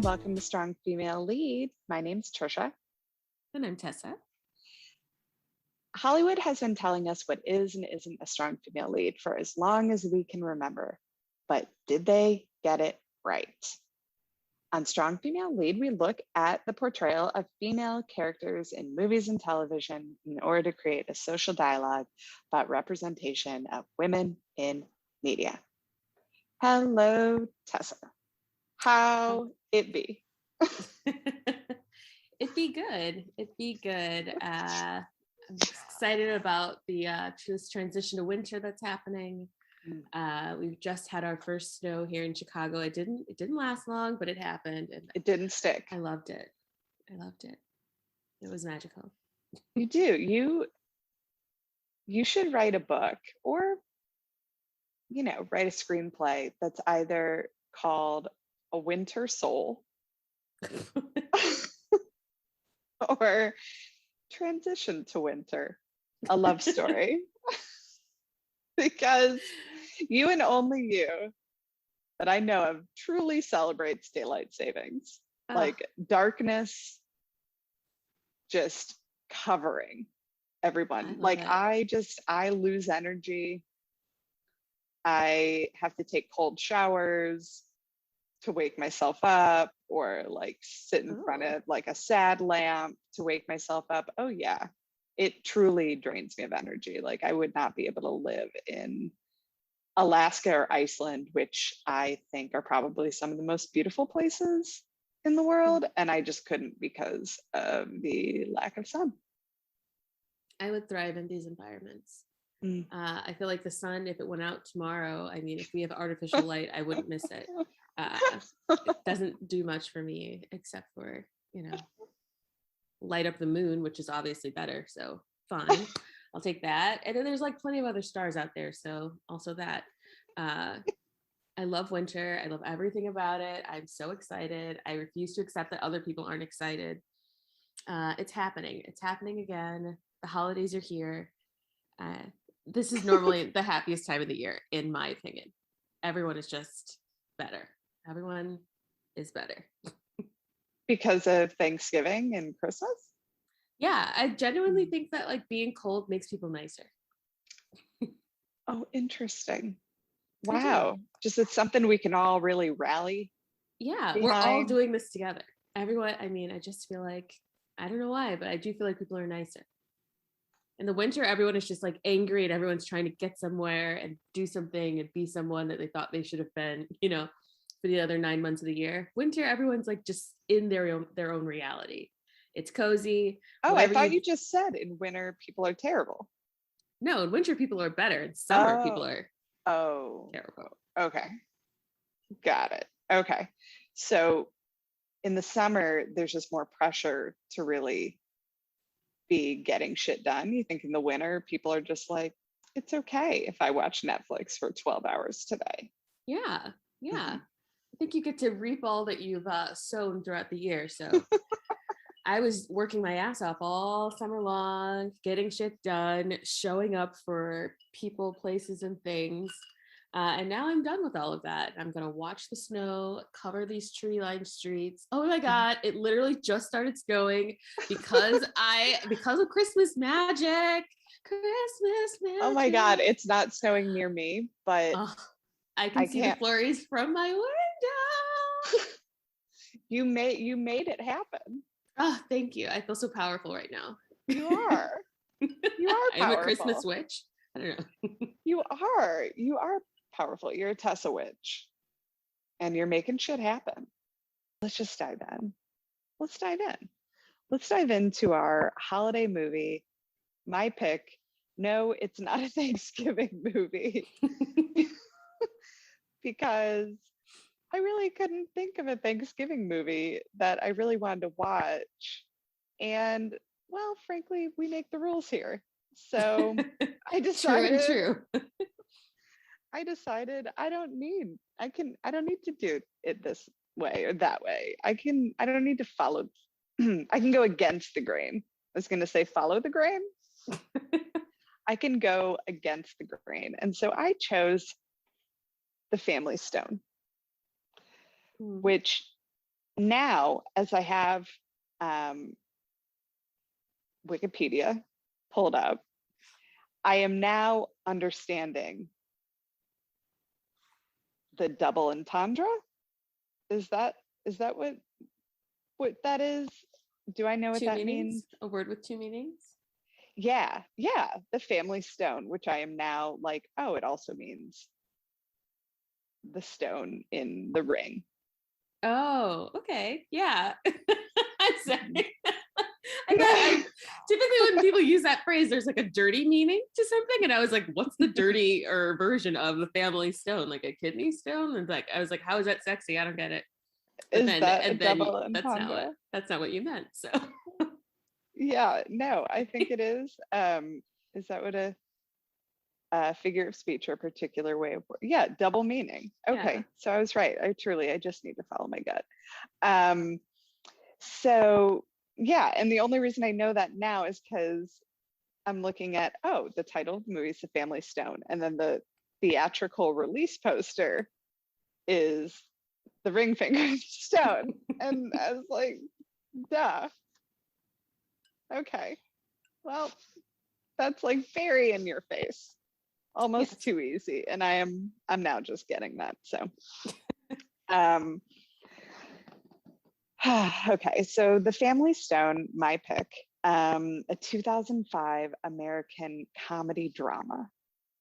welcome to Strong Female Lead. My name's Tricia. And I'm Tessa. Hollywood has been telling us what is and isn't a strong female lead for as long as we can remember. But did they get it right? On Strong Female Lead, we look at the portrayal of female characters in movies and television in order to create a social dialogue about representation of women in media. Hello, Tessa. How it be? It'd be good. It'd be good. I'm excited about the this transition to winter that's happening. We've just had our first snow here in Chicago. It didn't last long, but it happened, and it didn't stick. I loved it. It was magical. You do. You should write a book, or write a screenplay that's either called A Winter Soul or Transition to Winter, a love story. Because you and only you that I know of truly celebrates daylight savings. Like darkness just covering everyone. I lose energy. I have to take cold showers to wake myself up, or like sit in front of like a sad lamp to wake myself up. Oh yeah. It truly drains me of energy. Like I would not be able to live in Alaska or Iceland, which I think are probably some of the most beautiful places in the world. And I just couldn't because of the lack of sun. I would thrive in these environments. I feel like the sun, if it went out tomorrow, I mean, if we have artificial light, I wouldn't miss it. It doesn't do much for me except for, light up the moon, which is obviously better. So fine, I'll take that. And then there's like plenty of other stars out there. So also that. I love winter. I love everything about it. I'm so excited. I refuse to accept that other people aren't excited. It's happening. It's happening again. The holidays are here. This is normally the happiest time of the year, in my opinion. Everyone is just better. Everyone is better. Because of Thanksgiving and Christmas? Yeah, I genuinely think that like being cold makes people nicer. Oh, interesting. Wow. Just it's something we can all really rally. Yeah, behind. We're all doing this together. Everyone, I mean, I just feel like, I don't know why, but I do feel like people are nicer. In the winter, everyone is just like angry and everyone's trying to get somewhere and do something and be someone that they thought they should have been, for the other 9 months of the year. Winter, everyone's like just in their own reality. It's cozy. Oh, I thought you just said in winter people are terrible. No, in winter people are better. In summer people are terrible. Okay. Got it. Okay. So in the summer, there's just more pressure to really be getting shit done. You think in the winter, people are just like, it's okay if I watch Netflix for 12 hours today. Yeah. Mm-hmm. I think you get to reap all that you've sown throughout the year. So I was working my ass off all summer long, getting shit done, showing up for people, places, and things. And now I'm done with all of that. I'm going to watch the snow, cover these tree-lined streets. Oh my God, it literally just started snowing because of Christmas magic. Christmas magic. Oh my God, it's not snowing near me, but I can see the flurries from my window. You made it happen. Oh, thank you. I feel so powerful right now. You are. You are powerful. I'm a Christmas witch. I don't know. You are powerful. You're a Tessa witch. And you're making shit happen. Let's just dive in. Let's dive into our holiday movie. My pick. No, it's not a Thanksgiving movie. Because I really couldn't think of a Thanksgiving movie that I really wanted to watch. And, well, frankly, we make the rules here. So I decided. True. I decided I don't need to do it this way or that way. I don't need to follow. I can go against the grain. I was going to say follow the grain. I can go against the grain. And so I chose The Family Stone, which now, as I have Wikipedia pulled up, I am now understanding the double entendre. Is that what that is? Do I know what Two that meanings? means? A word with two meanings? Yeah, the family stone, which I am now like, oh, it also means the stone in the ring. Oh, okay. Yeah. I'm sorry. Typically when people use that phrase, there's like a dirty meaning to something. And I was like, what's the dirty or version of the family stone? Like a kidney stone? And like, I was like, how is that sexy? I don't get it. But double entendre? That's not what you meant. So yeah, no, I think it is. Is that what a figure of speech or a particular way of, yeah, double meaning. Okay, yeah. So I was right. I just need to follow my gut. So yeah, and the only reason I know that now is because I'm looking at, the title of the movie is The Family Stone, and then the theatrical release poster is the ring finger stone. And I was like, duh. Okay. Well, that's like very in your face. Almost too easy. And I'm now just getting that. So okay, so The Family Stone, my pick, a 2005 American comedy drama.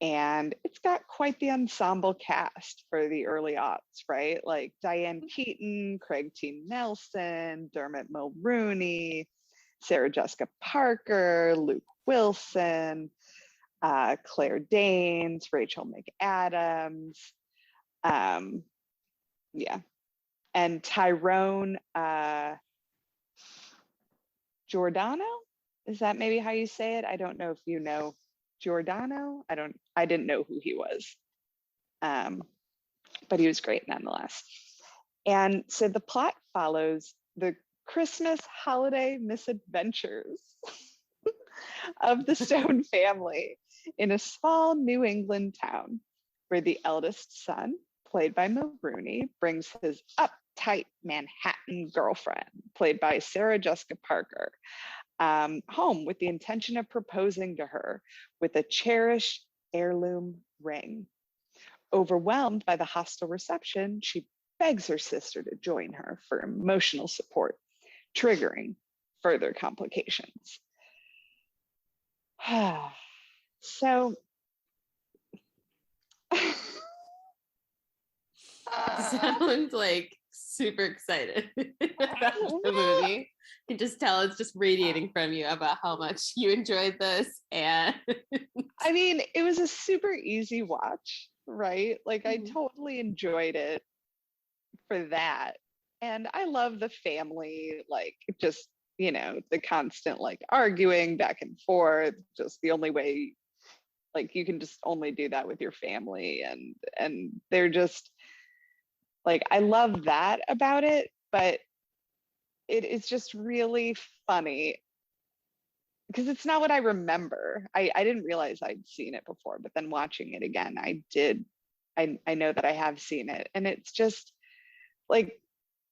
And it's got quite the ensemble cast for the early aughts, right? Like Diane Keaton, Craig T. Nelson, Dermot Mulrooney, Sarah Jessica Parker, Luke Wilson, Claire Danes, Rachel McAdams, and Tyrone Giordano. Is that maybe how you say it? I don't know if you know Giordano. I didn't know who he was, but he was great nonetheless. And so the plot follows the Christmas holiday misadventures of the Stone family in a small New England town where the eldest son, played by Mulrooney, brings his uptight Manhattan girlfriend, played by Sarah Jessica Parker, home with the intention of proposing to her with a cherished heirloom ring. Overwhelmed by the hostile reception, she begs her sister to join her for emotional support, triggering further complications. So sound like super excited about the movie. You can just tell it's just radiating from you about how much you enjoyed this. And I mean, it was a super easy watch, right? Like I totally enjoyed it for that. And I love the family, like just, the constant like arguing back and forth, just the only way, like you can just only do that with your family. And they're just like, I love that about it, but it is just really funny because it's not what I remember. I didn't realize I'd seen it before, but then watching it again, I did. I know that I have seen it. And it's just like,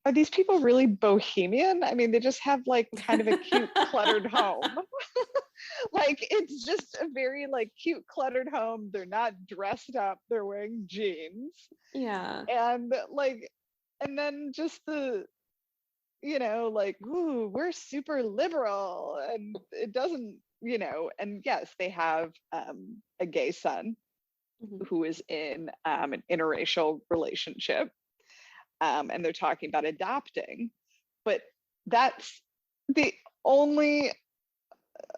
are these people really bohemian? I mean, they just have like kind of a cute cluttered home. Like it's just a very like cute cluttered home. They're not dressed up. They're wearing jeans. Yeah. And like, and then just the, like, ooh, we're super liberal. And it doesn't, and yes, they have a gay son who is in an interracial relationship. And they're talking about adopting, but that's the only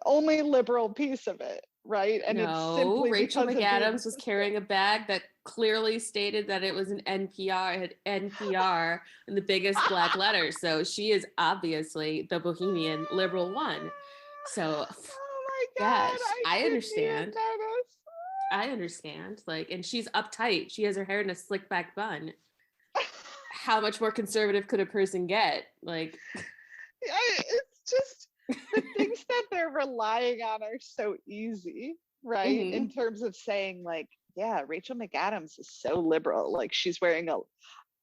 liberal piece of it, right? And no, it's simply Rachel McAdams was carrying a bag that clearly stated that it was an NPR, it had NPR in the biggest black letters. So she is obviously the bohemian liberal one. So, oh my gosh, I understand. I understand. Like, and she's uptight. She has her hair in a slick back bun. How much more conservative could a person get? Like, it's just the things that they're relying on are so easy, right? In terms of saying like, yeah, Rachel McAdams is so liberal. Like she's wearing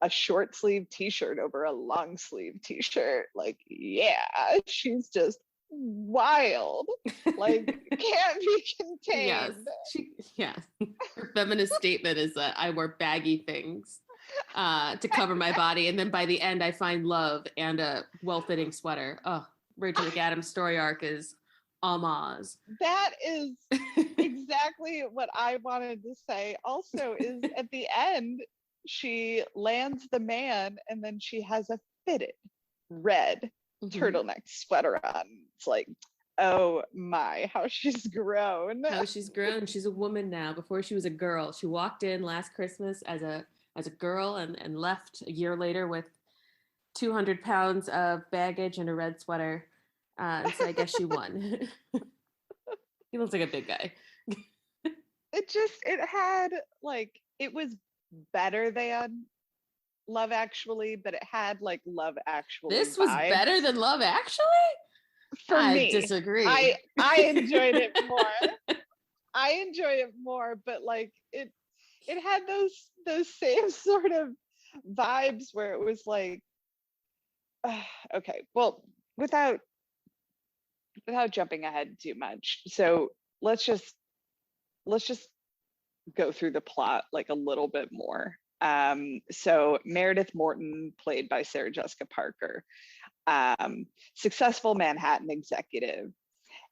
a short sleeve t-shirt over a long sleeve t-shirt. Like, yeah, she's just wild. Like, can't be Yes. contained. Her feminist statement is that I wear baggy things to cover my body, and then by the end I find love and a well-fitting sweater. Oh, Rachel McAdams' story arc is Amaz. That is exactly what I wanted to say. Also, is at the end, she lands the man and then she has a fitted red turtleneck sweater on. It's like, oh my, how she's grown. How she's grown. She's a woman now. Before she was a girl. She walked in last Christmas as a girl and left a year later with 200 pounds of baggage and a red sweater. And so I guess she won. He looks like a big guy. It had like, it was better than Love Actually, but it had like Love Actually This was vibes. better than Love Actually? For me. I disagree. I enjoyed it more. I enjoy it more, but like it had those same sort of vibes where it was like, okay, well, without jumping ahead too much. So let's just go through the plot like a little bit more. So Meredith Morton, played by Sarah Jessica Parker, successful Manhattan executive,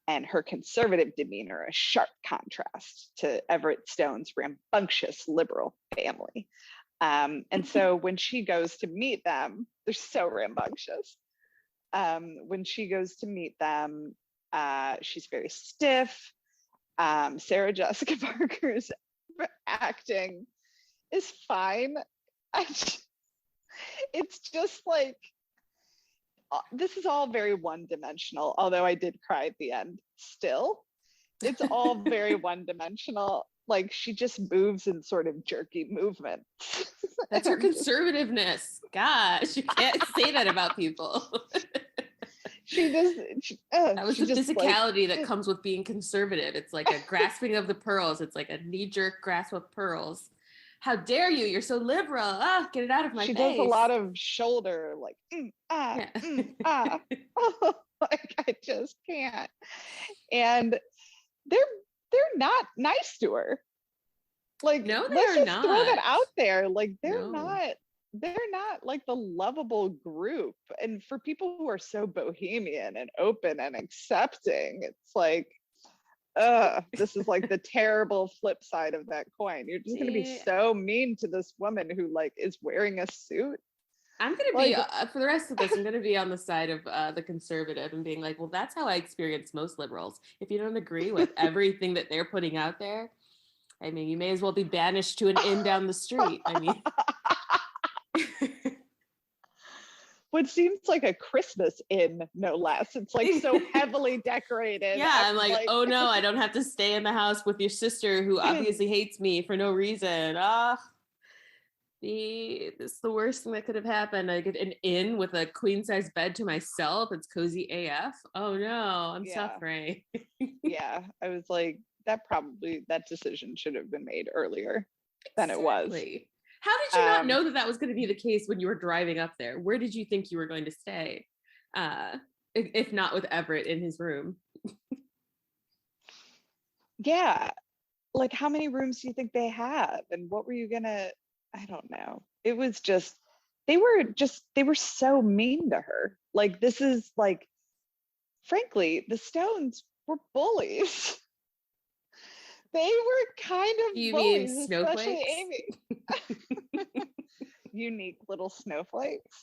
and her conservative demeanor, a sharp contrast to Everett Stone's rambunctious liberal family. And so when she goes to meet them, they're so rambunctious. When she goes to meet them, she's very stiff. Sarah Jessica Parker's acting is fine. It's just like, this is all very one-dimensional, although I did cry at the end. Still, it's all very one-dimensional. Like, she just moves in sort of jerky movements. That's her conservativeness. Gosh, you can't say that about people. That was the physicality that comes with being conservative. It's like a grasping of the pearls. It's like a knee-jerk grasp of pearls. How dare you? You're so liberal. Ah, get it out of my face. She does a lot of shoulder, like, like, I just can't. And they're not nice to her. Like, no, let's just not. throw that out there. Like, they're not like the lovable group. And for people who are so bohemian and open and accepting, it's like, this is like the terrible flip side of that coin. You're just going to be so mean to this woman who like is wearing a suit. I'm going to be, for the rest of this, I'm going to be on the side of the conservative and being like, well, that's how I experience most liberals. If you don't agree with everything that they're putting out there, I mean, you may as well be banished to an inn down the street. I mean, what seems like a Christmas inn, no less. It's like so heavily decorated. Yeah, I'm like, oh no, I don't have to stay in the house with your sister who obviously hates me for no reason. It's the worst thing that could have happened. I get an inn with a queen size bed to myself. It's cozy AF. Oh no, I'm suffering. Yeah, I was like, that decision should have been made earlier than it was. How did you not know that was going to be the case when you were driving up there? Where did you think you were going to stay? If not with Everett in his room. Yeah. Like, how many rooms do you think they have? And what were you gonna, I don't know. It was just, they were so mean to her. Like, this is like, frankly, the Stones were bullies. They were kind of you bullies, mean snowflakes? Especially Amy. Unique little snowflakes.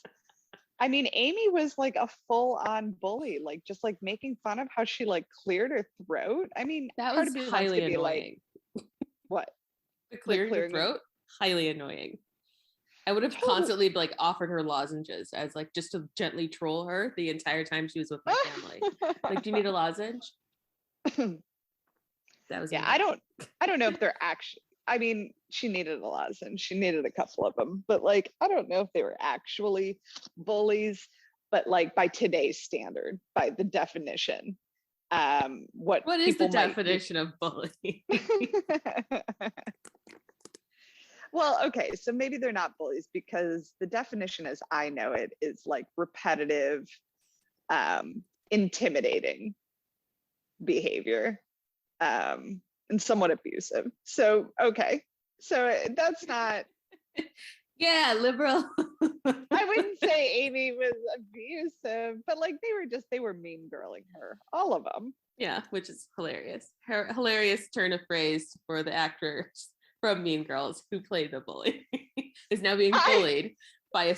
I mean, Amy was like a full-on bully, like just like making fun of how she like cleared her throat. I mean, that was highly annoying. What? The clearing her throat? Highly annoying. I would have constantly like offered her lozenges as like just to gently troll her the entire time she was with my family. Like, do you need a lozenge? That was I don't know if they're actually, I mean, she needed a lozenge, she needed a couple of them, but like, I don't know if they were actually bullies, but like by today's standard, by the definition, what is the definition of bully? Well, okay, so maybe they're not bullies because the definition as I know it is like repetitive, intimidating behavior, and somewhat abusive. So, okay. So that's not. Yeah, liberal. I wouldn't say Amy was abusive, but like they were mean girling her, all of them. Yeah, which is hilarious. Her hilarious turn of phrase for the actors from Mean Girls who played the bully is now being bullied by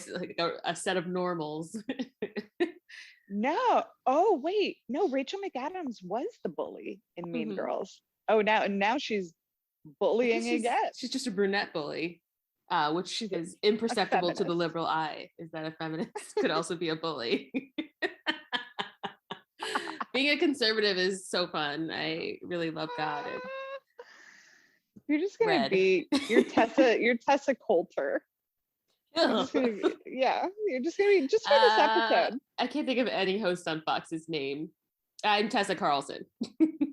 a set of normals. No. Oh, wait. No, Rachel McAdams was the bully in Mean Girls. Oh, now she's bullying again. She's just a brunette bully, which is imperceptible to the liberal eye. Is that a feminist could also be a bully? Being a conservative is so fun. I really love God. And you're just gonna be you're Tessa Coulter. You're just gonna be just for this episode. I can't think of any host on Fox's name. I'm Tessa Carlson.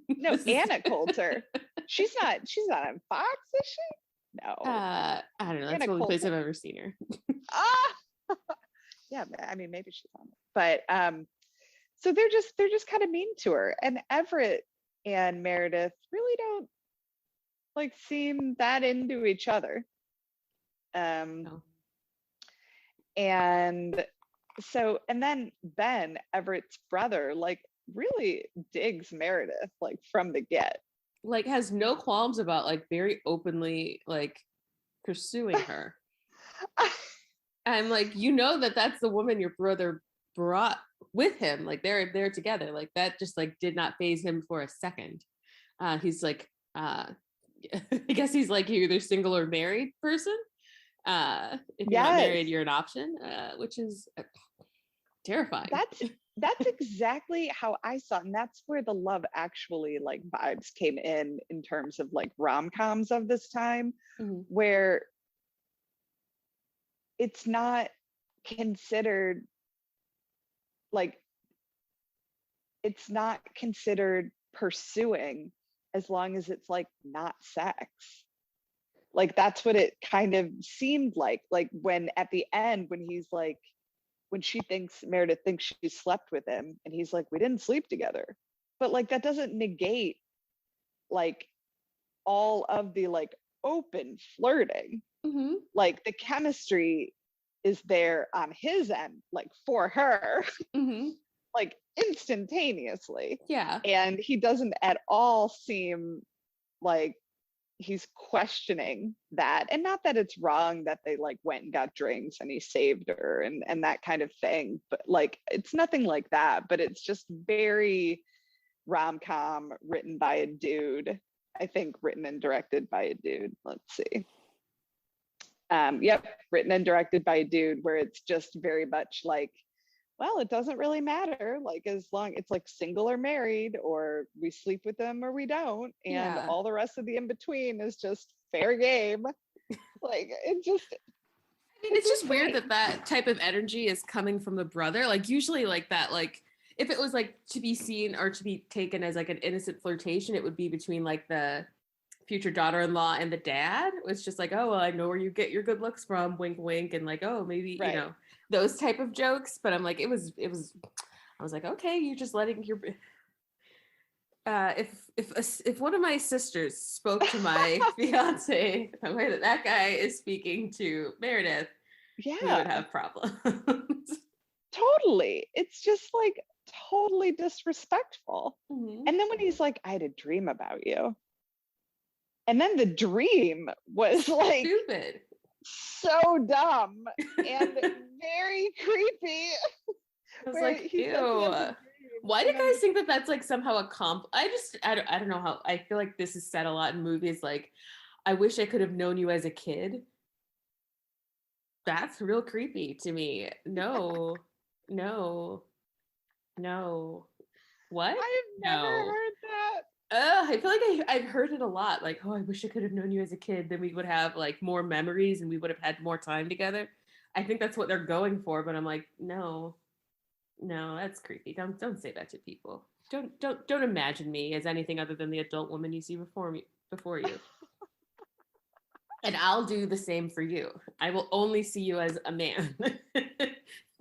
No, Anna Coulter. She's not on Fox, is she? No. I don't know. That's the only place I've ever seen her. Yeah, I mean maybe she's on it. But so they're just kind of mean to her. And Everett and Meredith really don't like seem that into each other. No. And so, and then Ben, Everett's brother, like really digs Meredith like from the get. Like has no qualms about like very openly like pursuing her. I'm like, you know that's the woman your brother brought with him. Like they're together. Like that just like did not faze him for a second. He's like, I guess he's like you're either single or married person. If you're not married, you're an option, which is terrifying. That's exactly how I saw it. And that's where the Love Actually like vibes came in terms of like rom-coms of this time, where it's not considered pursuing as long as it's like not sex. Like that's what it kind of seemed like when at the end when he's like when Meredith thinks she slept with him and he's like we didn't sleep together, but like that doesn't negate like all of the like open flirting. Like the chemistry is there on his end like for her. Like instantaneously. Yeah. And he doesn't at all seem like he's questioning that. And not that it's wrong that they like went and got drinks and he saved her and that kind of thing, but like it's nothing like that, but it's just very rom-com written by a dude. I think written and directed by a dude. Let's see. Written and directed by a dude, where it's just very much like, well, it doesn't really matter, like as long it's like single or married, or we sleep with them or we don't, and all the rest of the in between is just fair game. Like it's just weird that type of energy is coming from the brother. Like usually like that, like if it was like to be seen or to be taken as like an innocent flirtation, it would be between like the future daughter-in-law and the dad. It's just like, oh well, I know where you get your good looks from, wink wink, and like, oh maybe you know, those type of jokes. But I'm like, it was I was like, okay, you're just letting your if one of my sisters spoke to my fiance the way that guy is speaking to Meredith, we would have problems. Totally. It's just like totally disrespectful. And then when he's like, I had a dream about you. And then the dream was like stupid, so dumb and very creepy. I was like, ew. Why do guys think that that's like somehow a I don't know how. I feel like this is said a lot in movies. Like, I wish I could have known you as a kid. That's real creepy to me. No. What? I've never heard that. I feel like I've heard it a lot. Like, oh, I wish I could have known you as a kid. Then we would have like more memories and we would have had more time together. I think that's what they're going for. But I'm like, no, that's creepy. Don't say that to people. Don't imagine me as anything other than the adult woman you see before you. And I'll do the same for you. I will only see you as a man.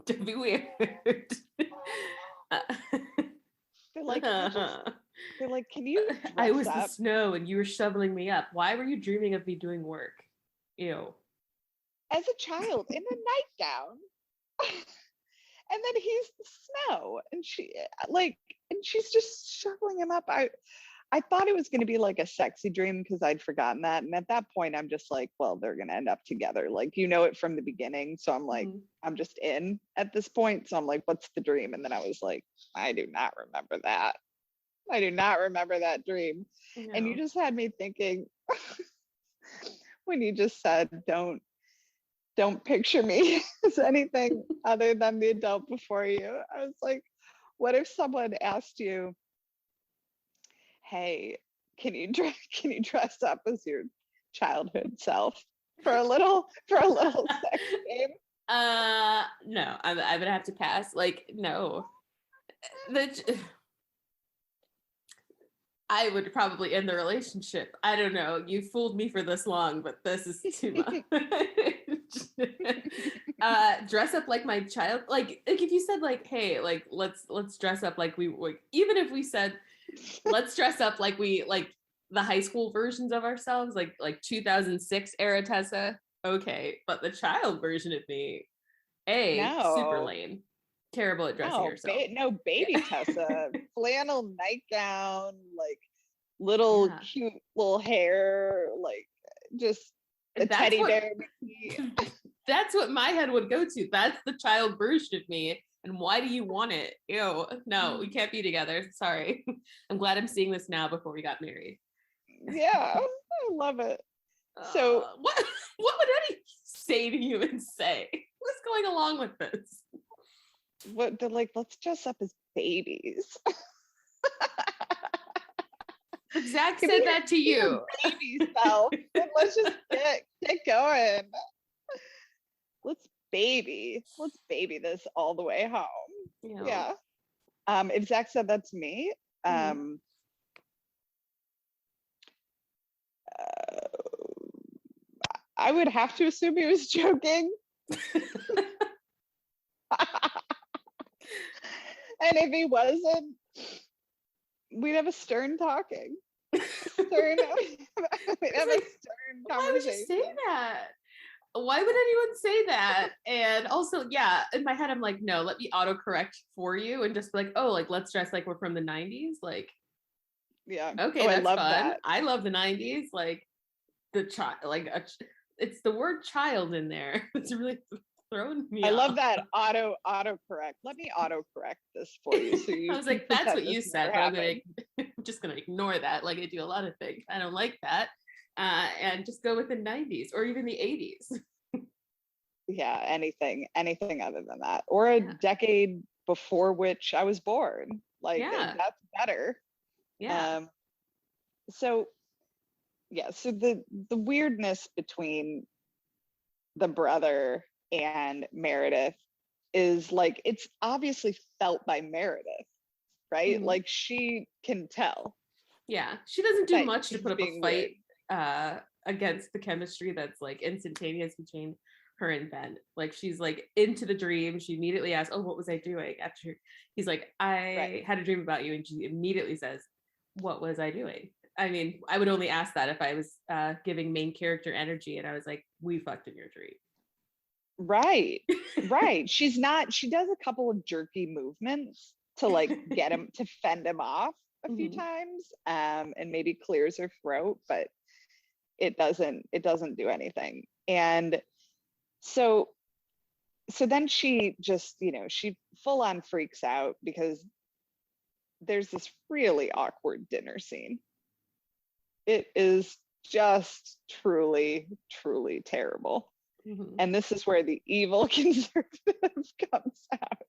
Don't be weird. They're like, they're like, can you dress I was up? the snow and you were shoveling me up. Why were you dreaming of me doing work? Ew. As a child in a nightgown. And then he's the snow. And she's just shoveling him up. I thought it was going to be like a sexy dream because I'd forgotten that. And at that point, I'm just like, well, they're going to end up together. Like, you know it from the beginning. So I'm like, I'm just in at this point. So I'm like, what's the dream? And then I was like, I do not remember that. I do not remember that dream. No. And you just had me thinking when you just said, don't picture me as anything other than the adult before you. I was like, what if someone asked you, hey, can you dress up as your childhood self for a little sex game? No, I'm gonna have to pass. Like, no. I would probably end the relationship. I don't know. You fooled me for this long, but this is too much. Dress up like my child. Like if you said like, hey, like let's dress up like we would, even if we said let's dress up like we like the high school versions of ourselves, like 2006 era Tessa. Okay, but the child version of me, super lame. Terrible at dressing yourself. Baby Tessa, flannel nightgown, like little cute little hair, like just a teddy bear. That's what my head would go to. That's the child version of me. And why do you want it? Ew, no, we can't be together. Sorry. I'm glad I'm seeing this now before we got married. Yeah, I love it. So what would Eddie say to you and say? What's going along with this? What they're like, let's dress up as babies. Zach said that to you. Baby self. Let's just get going. Let's baby this all the way home. Yeah. If Zach said that to me, I would have to assume he was joking. And if he wasn't, we'd have a stern talking. We'd have a stern conversation. Why would you say that? Why would anyone say that? And also, yeah, in my head, I'm like, no, let me autocorrect for you and just be like, oh, like, let's dress like we're from the 90s. Like, yeah. Okay, that's fun. That. I love the 90s. Like, the child, like, it's the word child in there. It's really throwing me off. Love that autocorrect. Let me autocorrect this for you. So you I was like, that's what you said, but I'm just gonna ignore that. Like I do a lot of things. I don't like that. And just go with the 90s or even the 80s. Yeah, anything other than that. Or a decade before which I was born. Like that's better. Yeah. So the weirdness between the brother and Meredith is like, it's obviously felt by Meredith, right? Like she can tell. Yeah, she doesn't do much to put up a fight against the chemistry that's like instantaneous between her and Ben. Like she's like into the dream. She immediately asks, oh, what was I doing? After he's like, I had a dream about you. And she immediately says, what was I doing? I mean, I would only ask that if I was giving main character energy and I was like, we fucked in your dream. Right. She does a couple of jerky movements to like get him to fend him off a few times, and maybe clears her throat, but it doesn't do anything. And so then she just, she full on freaks out because there's this really awkward dinner scene. It is just truly, truly terrible. And this is where the evil conservative comes out,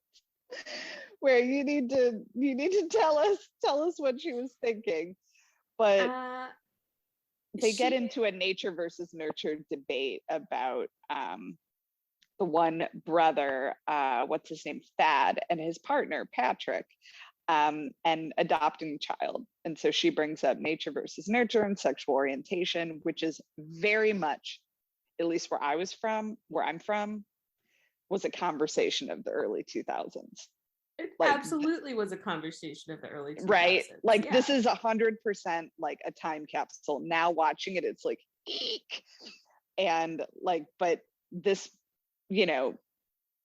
where you need to tell us what she was thinking. But they get into a nature versus nurture debate about the one brother, what's his name, Thad, and his partner Patrick, and adopting a child. And so she brings up nature versus nurture and sexual orientation, which is very much at least where I'm from, was a conversation of the early 2000s. It Like, absolutely was a conversation of the early 2000s. Right? Like, yeah. This is 100% like a time capsule. Now watching it, it's like, eek. And like, but this, you know,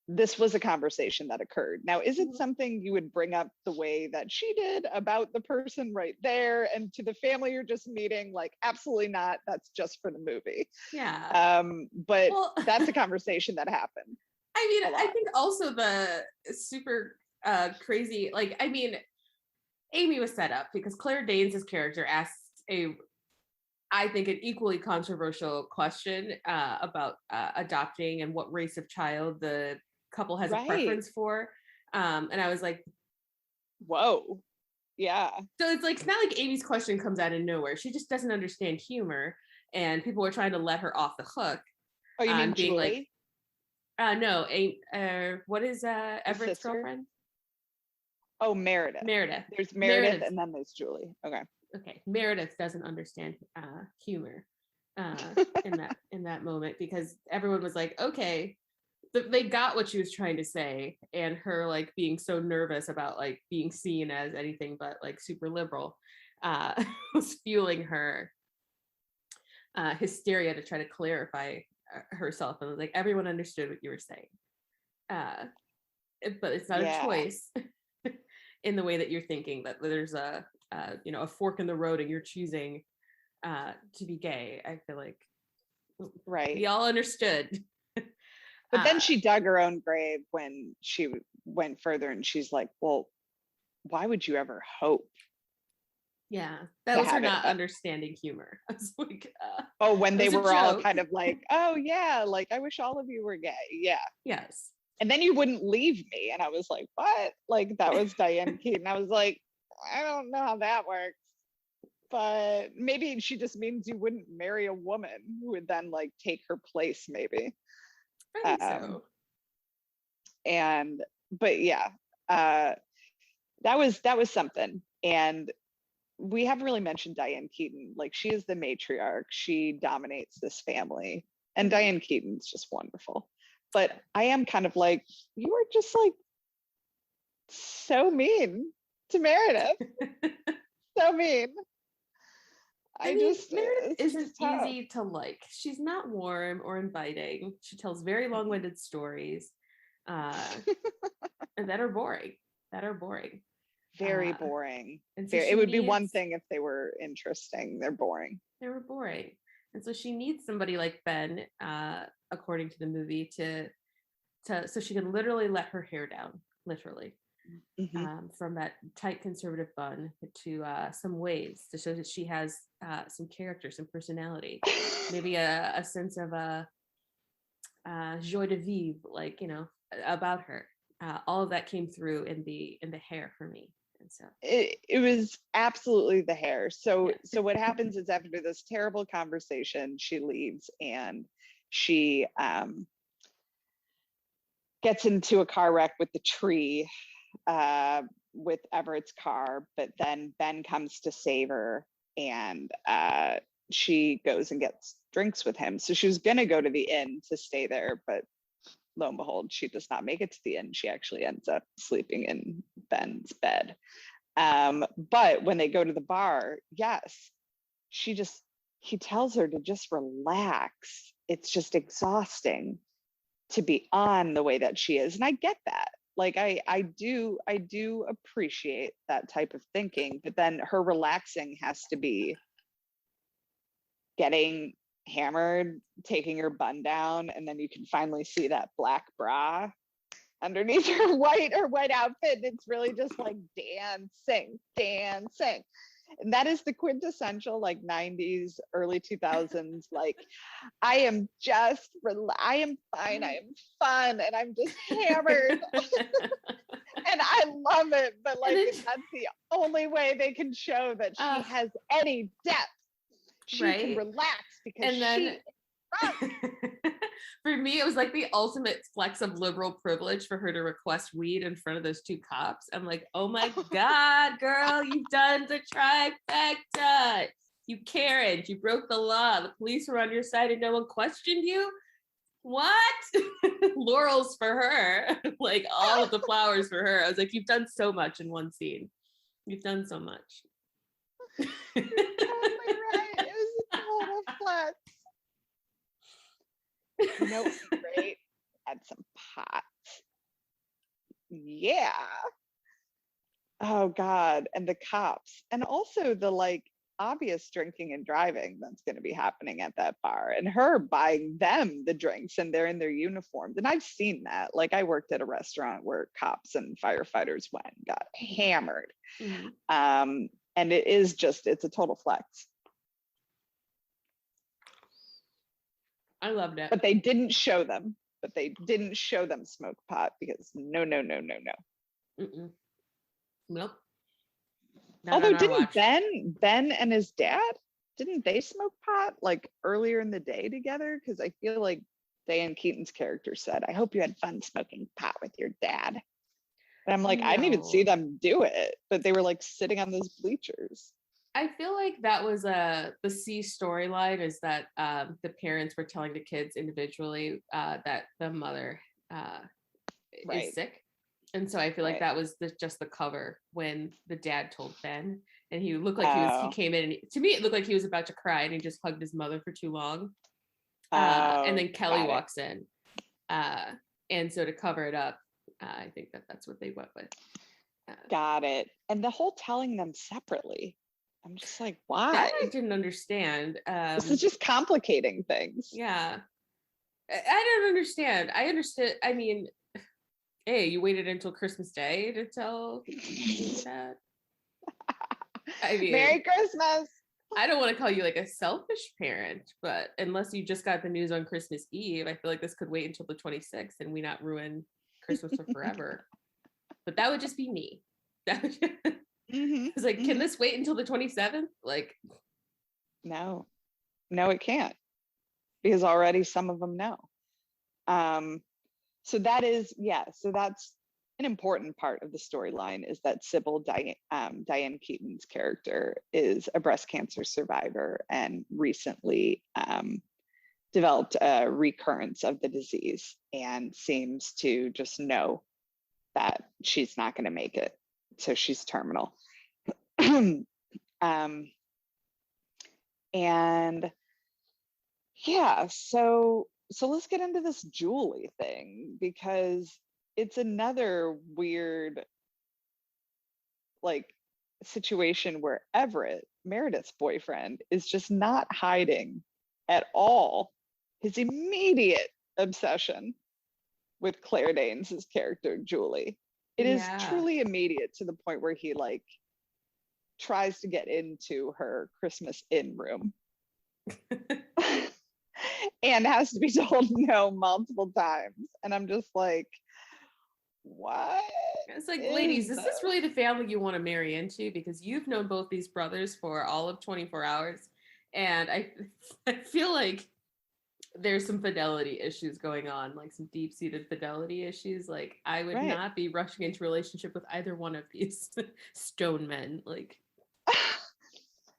this was a conversation that occurred. Now, is it something you would bring up the way that she did about the person right there and to the family you're just meeting? Like, absolutely not. That's just for the movie. Yeah. But that's a conversation that happened. I mean, I think also the super crazy, like, I mean, Amy was set up because Claire Danes' character asks I think an equally controversial question about adopting and what race of child the couple has a preference for. And I was like, whoa. Yeah. So it's like, it's not like Amy's question comes out of nowhere. She just doesn't understand humor, and people were trying to let her off the hook. Oh, you mean being Julie? Like, no, what is Everett's girlfriend? Oh, Meredith. Meredith. There's Meredith, and then there's Julie. Okay. Meredith doesn't understand humor in that moment, because everyone was like, okay, they got what she was trying to say, and her like being so nervous about like being seen as anything but like super liberal was fueling her hysteria to try to clarify herself. And it was like, everyone understood what you were saying, but it's not a choice in the way that you're thinking, that there's a fork in the road and you're choosing to be gay. I feel like we all understood. But then she dug her own grave when she went further, and she's like, well, why would you ever hope? Yeah, that was her not understanding humor. I was like, when they were all kind of like, oh yeah, like, I wish all of you were gay. Yeah. Yes. And then you wouldn't leave me. And I was like, what? Like, that was Diane Keaton. I was like, I don't know how that works. But maybe she just means you wouldn't marry a woman who would then like take her place, maybe. I think so. But yeah, that was something. And we haven't really mentioned Diane Keaton. Like, she is the matriarch. She dominates this family. And Diane Keaton's just wonderful. But I am kind of like, you are just like so mean to Meredith. So mean. I mean, Meredith isn't easy to like. She's not warm or inviting. She tells very long-winded stories, and that are boring. Very boring. And so it would be one thing if they were interesting. They're boring. They were boring. And so she needs somebody like Ben, according to the movie, so she can literally let her hair down, literally. From that tight conservative bun to some waves, to show that she has some character, some personality, maybe a sense of joie de vivre, like, about her. All of that came through in the hair for me. And so it was absolutely the hair. So what happens is, after this terrible conversation, she leaves, and she gets into a car wreck with the tree with Everett's car, but then Ben comes to save her, and she goes and gets drinks with him. So she was gonna go to the inn to stay there, but lo and behold, she does not make it to the inn. She actually ends up sleeping in Ben's bed. But when they go to the bar, yes, he tells her to just relax. It's just exhausting to be on the way that she is. And I get that. Like, I do appreciate that type of thinking, but then her relaxing has to be getting hammered, taking her bun down, and then you can finally see that black bra underneath her white outfit. It's really just like dancing. And that is the quintessential like 90s, early 2000s, like, I am fine, I am fun, and I'm just hammered. And I love it, but like, that's the only way they can show that she has any depth. She can relax because for me, it was like the ultimate flex of liberal privilege for her to request weed in front of those two cops. I'm like, oh my God, girl, you've done the trifecta. You Karen, you broke the law. The police were on your side and no one questioned you. What? Laurels for her. Like all of the flowers for her. I was like, you've done so much in one scene. You've done so much. You're totally right. It was a total flex. You know, it'd be great. Add some pot. Yeah. Oh God. And the cops. And also the like obvious drinking and driving that's going to be happening at that bar, and her buying them the drinks and they're in their uniforms. And I've seen that. Like I worked at a restaurant where cops and firefighters went and got hammered. Mm-hmm. And it is just, it's a total flex. I loved it. But they didn't show them. Smoke pot because no. Mm-mm. Nope. Not although didn't Ben and his dad, didn't they smoke pot like earlier in the day together? Because I feel like Diane Keaton's character said, I hope you had fun smoking pot with your dad. And I'm like, I didn't even see them do it, but they were like sitting on those bleachers. I feel like that was the C storyline, is that the parents were telling the kids individually that the mother is sick. And so I feel like that was just the cover when the dad told Ben, and he looked like he came in, and to me it looked like he was about to cry, and he just hugged his mother for too long. And then Kelly walks in. And so to cover it up, I think that's what they went with. Got it. And the whole telling them separately, I'm just like, why? That I didn't understand. This is just complicating things. Yeah. I don't understand. I understood. I mean, hey, you waited until Christmas Day to tell that? I mean, Merry Christmas. I don't want to call you like a selfish parent, but unless you just got the news on Christmas Eve, I feel like this could wait until the 26th and we not ruin Christmas for forever. But that would just be me. That would it's like, can this wait until the 27th? Like, no, it can't, because already some of them know. So that is, so that's an important part of the storyline, is that Sybil, Diane Keaton's character, is a breast cancer survivor and recently developed a recurrence of the disease and seems to just know that she's not going to make it. So she's terminal. And yeah, so let's get into this Julie thing, because it's another weird like situation where Everett, Meredith's boyfriend, is just not hiding at all his immediate obsession with Claire Danes' character, Julie. It is truly immediate, to the point where he like tries to get into her Christmas Inn room and has to be told no multiple times. And I'm just like, what? It's like, ladies, is this really the family you want to marry into? Because you've known both these brothers for all of 24 hours. And I feel like there's some fidelity issues going on, like some deep-seated fidelity issues. Like, I would not be rushing into a relationship with either one of these stone men. Like,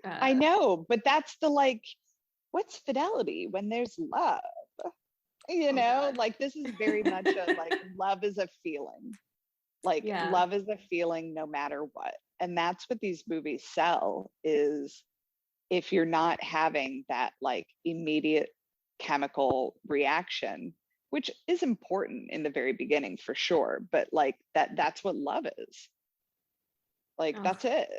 I know, but that's the like, what's fidelity when there's love? You know, like this is very much a like, love is a feeling. Like love is a feeling no matter what. And that's what these movies sell, is if you're not having that like immediate chemical reaction, which is important in the very beginning for sure, but like that's what love is. Like that's it,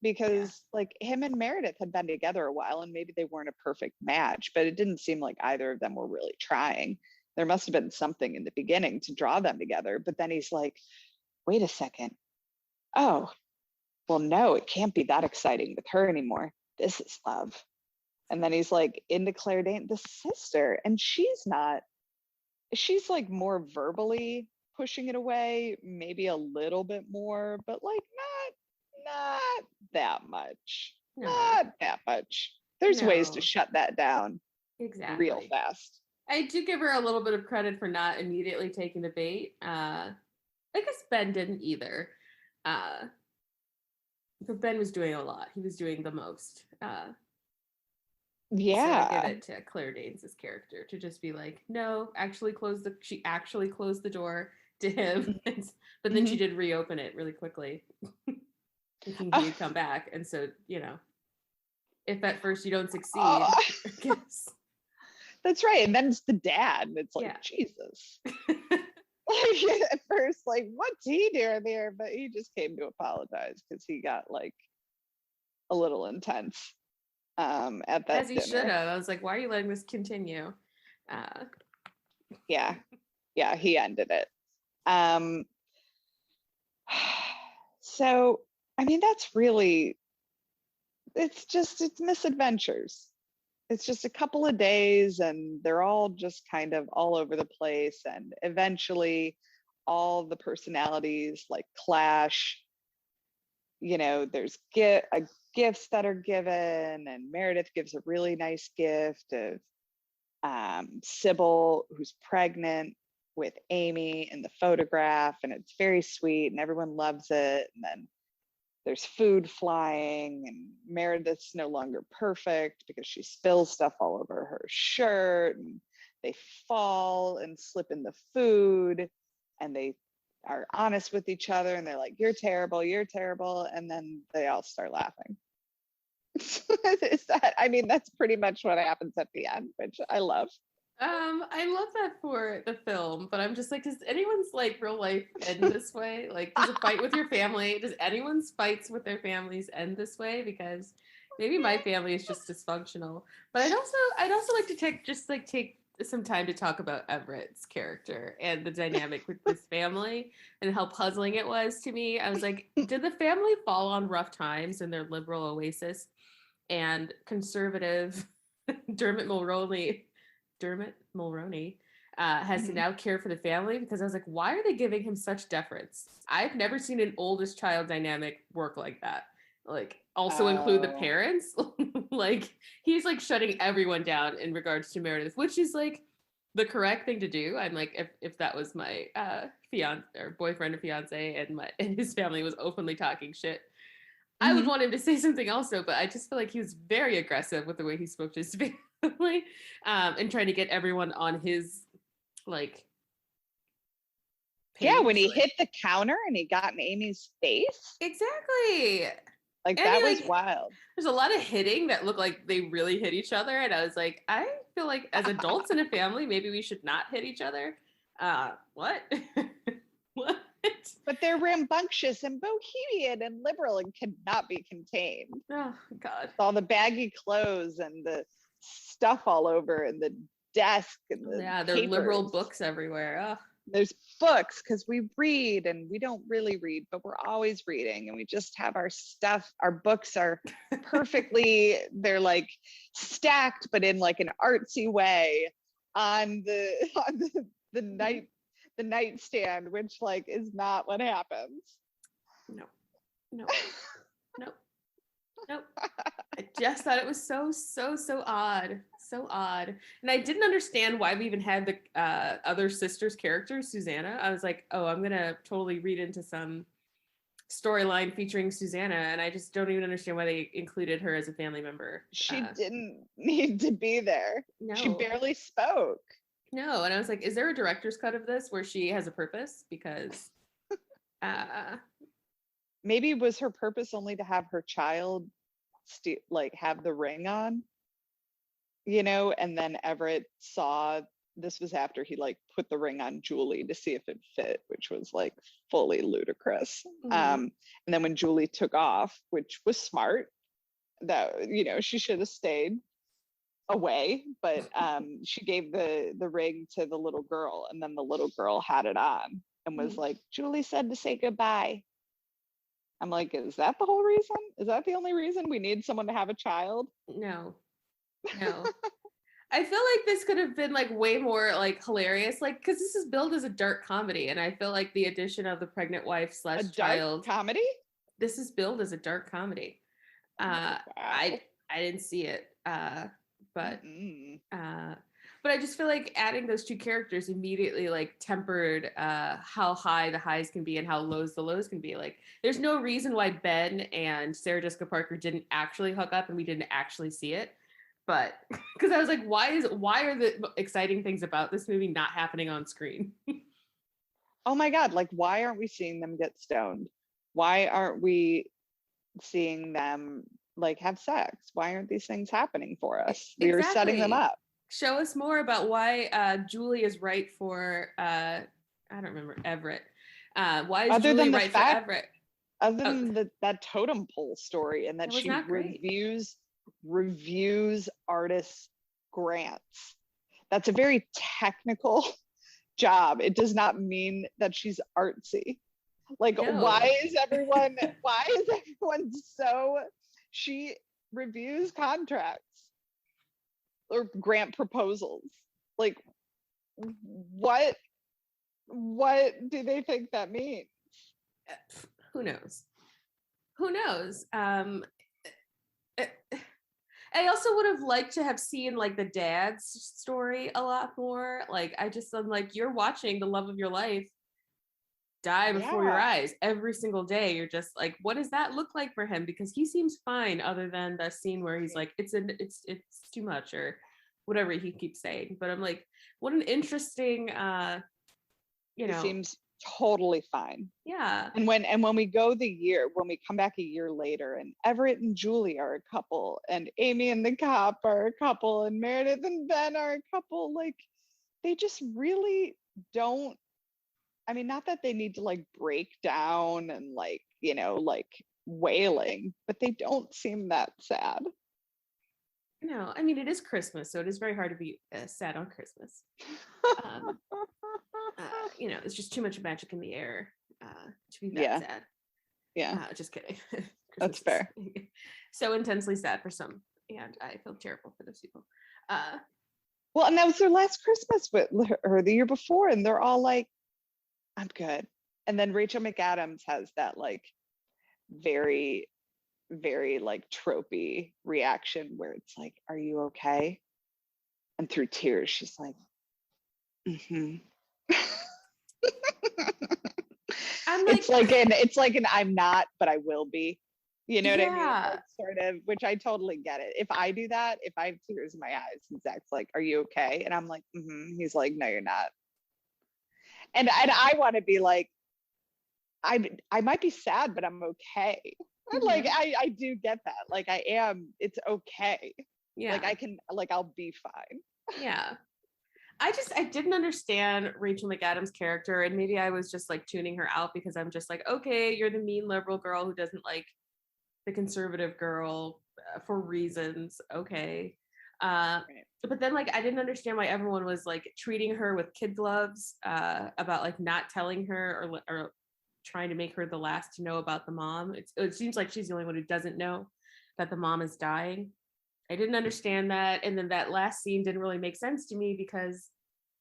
because like him and Meredith had been together a while, and maybe they weren't a perfect match, but it didn't seem like either of them were really trying. There must have been something in the beginning to draw them together, but then he's like, wait a second, oh well, no, it can't be that exciting with her anymore. This is love. And then he's like into Claire Danes, the sister, and she's like more verbally pushing it away, maybe a little bit more, but like not that much. Not that much. There's ways to shut that down real fast. I do give her a little bit of credit for not immediately taking the bait. I guess Ben didn't either. But Ben was doing a lot. He was doing the most. Yeah. So I give it to Claire Danes' character to just be like, no, she actually closed the door to him. But then she did reopen it really quickly. Thinking he would come back. And so, if at first you don't succeed, I guess. That's right. And then it's the dad. And it's like, Jesus. At first, like, what's he doing there? But he just came to apologize because he got like a little intense at that As he dinner. should have. I was like, why are you letting this continue? Yeah, he ended it. So I mean, that's really, it's misadventures. It's just a couple of days and they're all just kind of all over the place, and eventually all the personalities like clash. There's gifts that are given, and Meredith gives a really nice gift of Sybil, who's pregnant with Amy in the photograph, and it's very sweet and everyone loves it. And then there's food flying, and Meredith's no longer perfect because she spills stuff all over her shirt, and they fall and slip in the food, and they are honest with each other, and they're like, you're terrible, and then they all start laughing. That's pretty much what happens at the end, which I love. I love that for the film, but I'm just like, does anyone's like real life end this way? Like, does a fight with your family, does anyone's fights with their families end this way? Because maybe my family is just dysfunctional. But I'd also like to take some time to talk about Everett's character and the dynamic with this family and how puzzling it was to me. I was like, did the family fall on rough times in their liberal oasis, and conservative Dermot Mulroney has to now care for the family? Because I was like, why are they giving him such deference? I've never seen an oldest child dynamic work like that. Like, also include the parents. Like, he's like shutting everyone down in regards to Meredith, which is like the correct thing to do. I'm like, if that was my fiance or boyfriend or fiance, and his family was openly talking shit, I would want him to say something also, but I just feel like he was very aggressive with the way he spoke to his family, and trying to get everyone on his like page. Yeah, when he hit the counter and he got in Amy's face. Exactly. Like, that was wild. There's a lot of hitting that looked like they really hit each other, and I was like, I feel like as adults in a family, maybe we should not hit each other. What? What? But they're rambunctious and bohemian and liberal and cannot be contained. Oh, God. All the baggy clothes and the stuff all over, and the desk and the there are liberal books everywhere. Oh. There's books because we read, and we don't really read, but we're always reading, and we just have our stuff. Our books are perfectly, they're like stacked, but in like an artsy way on the nightstand, which like is not what happens. No. I just thought it was so odd. So odd. And I didn't understand why we even had the other sister's character, Susanna. I was like, oh, I'm going to totally read into some storyline featuring Susanna, and I just don't even understand why they included her as a family member. She didn't need to be there. No. She barely spoke. No, and I was like, is there a director's cut of this where she has a purpose? Because maybe was her purpose only to have her child have the ring on, and then Everett saw, this was after he like put the ring on Julie to see if it fit, which was like fully ludicrous. And then when Julie took off, which was smart, that she should have stayed away, but she gave the ring to the little girl, and then the little girl had it on and was like, Julie said to say goodbye. I'm like, is that the whole reason? Is that the only reason we need someone to have a child? No. I feel like this could have been like way more like hilarious, like, because this is billed as a dark comedy, and I feel like the addition of the pregnant wife / child comedy. This is billed as a dark comedy. Wow. I didn't see it, but But I just feel like adding those two characters immediately like tempered how high the highs can be and how lows the lows can be. Like, there's no reason why Ben and Sarah Jessica Parker didn't actually hook up and we didn't actually see it. But because I was like, why are the exciting things about this movie not happening on screen? Oh my God, like, why aren't we seeing them get stoned? Why aren't we seeing them like have sex? Why aren't these things happening for us? We were setting them up. Show us more about why Julie is right for I don't remember, Everett. Why is Julie right for Everett? Other than that totem pole story, and that she reviews artists' grants. That's a very technical job. It does not mean that she's artsy. Like, no. why is everyone so, she reviews contracts or grant proposals. Like, what do they think that means? Who knows? I also would have liked to have seen like the dad's story a lot more. Like, I'm like, you're watching the love of your life die before your eyes every single day. You're just like, what does that look like for him? Because he seems fine, other than the scene where he's like, it's too much, or whatever he keeps saying. But I'm like, what an interesting He seems totally fine. Yeah. And when we come back a year later, and Everett and Julie are a couple, and Amy and the cop are a couple, and Meredith and Ben are a couple, like, they just really don't, I mean, not that they need to like break down and like, like wailing, but they don't seem that sad. No, I mean, it is Christmas, so it is very hard to be sad on Christmas. It's just too much magic in the air to be that sad. Yeah. Just kidding. That's fair. So intensely sad for some, and I feel terrible for those people. Well, and that was their last Christmas with her the year before, and they're all like, I'm good. And then Rachel McAdams has that like very, very like tropey reaction where it's like, are you okay? And through tears, she's like, mm-hmm. It's like an I'm not, but I will be. You know what I mean? Like, sort of, which I totally get it. If I do that, if I have tears in my eyes and Zach's like, are you okay? And I'm like, mm-hmm. He's like, no, you're not. And I want to be like, I might be sad, but I'm okay. Mm-hmm. Like, I do get that. Like, I am, it's okay. Yeah. Like, I can, like, I'll be fine. Yeah. I didn't understand Rachel McAdams' character, and maybe I was just like tuning her out because I'm just like, okay, you're the mean liberal girl who doesn't like the conservative girl for reasons. Okay. Right. But then like I didn't understand why everyone was like treating her with kid gloves about like not telling her or trying to make her the last to know about the mom. It seems like she's the only one who doesn't know that the mom is dying. I didn't understand that. And then that last scene didn't really make sense to me because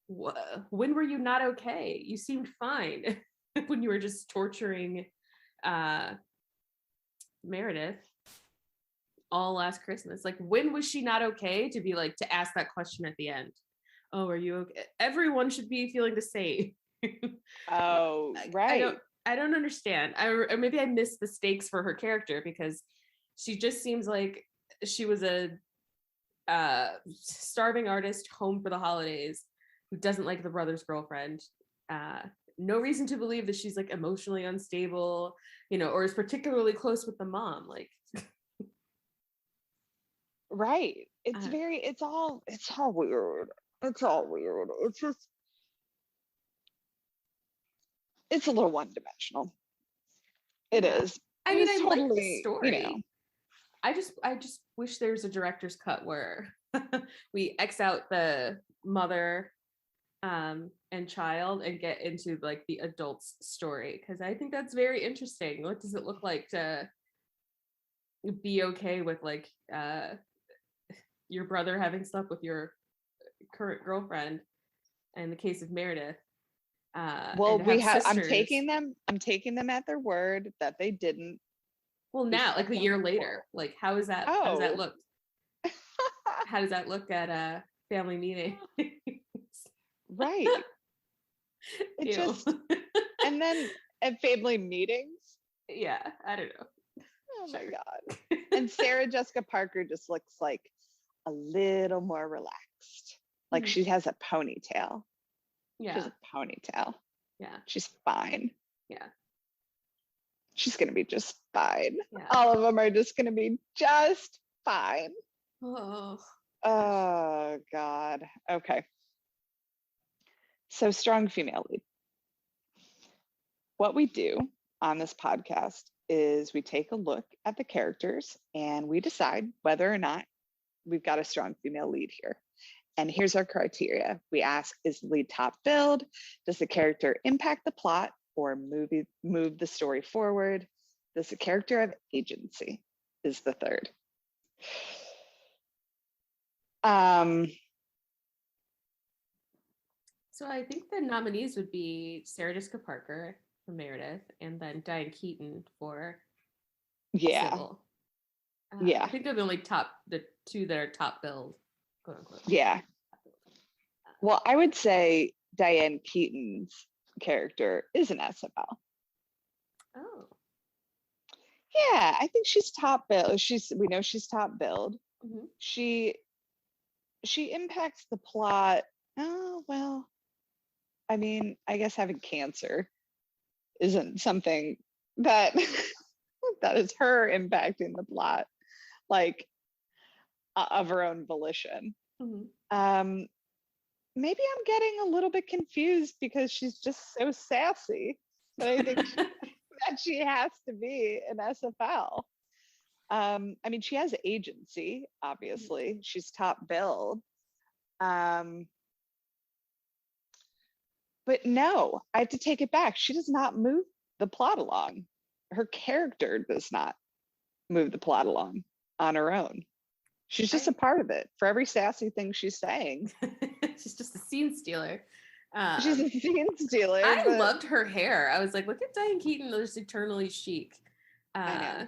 when were you not okay? You seemed fine when you were just torturing Meredith all last Christmas. Like, when was she not okay to be like, to ask that question at the end? Oh, are you okay? Everyone should be feeling the same. Oh, right. I don't understand. Or maybe I missed the stakes for her character because she just seems like she was a starving artist home for the holidays who doesn't like the brother's girlfriend. No reason to believe that she's like emotionally unstable, or is particularly close with the mom. Like, right. It's all weird. It's all weird. It's just, it's a little one-dimensional. It is. I mean, I totally, like the story. I just wish there's a director's cut where we X out the mother and child and get into like the adult's story, because I think that's very interesting. What does it look like to be okay with like your brother having slept with your current girlfriend in the case of Meredith? Well, I'm taking them at their word that they didn't. Well, now, like a year later, like how does that look? How does that look at family meeting. Right. It just, and then at family meetings. Yeah, I don't know. Oh my God. And Sarah Jessica Parker just looks like a little more relaxed. Like she has a ponytail. Yeah. She has a ponytail. Yeah. She's fine. Yeah. She's going to be just fine. Yeah. All of them are just going to be just fine. Oh. Oh, God. Okay. So, strong female lead. What we do on this podcast is we take a look at the characters and we decide whether or not we've got a strong female lead here. And here's our criteria. We ask, is the lead top billed? Does the character impact the plot or move the story forward? Does the character have agency? Is the third. So I think the nominees would be Sarah Jessica Parker for Meredith, and then Diane Keaton for Sybil. I think they're the two that are top billed, quote unquote. Yeah. Well, I would say Diane Keaton's character is an SFL. Oh. Yeah, I think she's top billed. We know she's top billed. Mm-hmm. She impacts the plot. Oh, well, I mean, I guess having cancer isn't something that that is her impacting the plot, like of her own volition. Mm-hmm. Maybe I'm getting a little bit confused because she's just so sassy that I think that she has to be an SFL. I mean, she has agency, obviously. She's top billed. But no, I have to take it back. She does not move the plot along. Her character does not move the plot along on her own. She's just a part of it. For every sassy thing she's saying. She's just a scene stealer. She's a scene stealer. I loved her hair. I was like, look at Diane Keaton, just eternally chic. I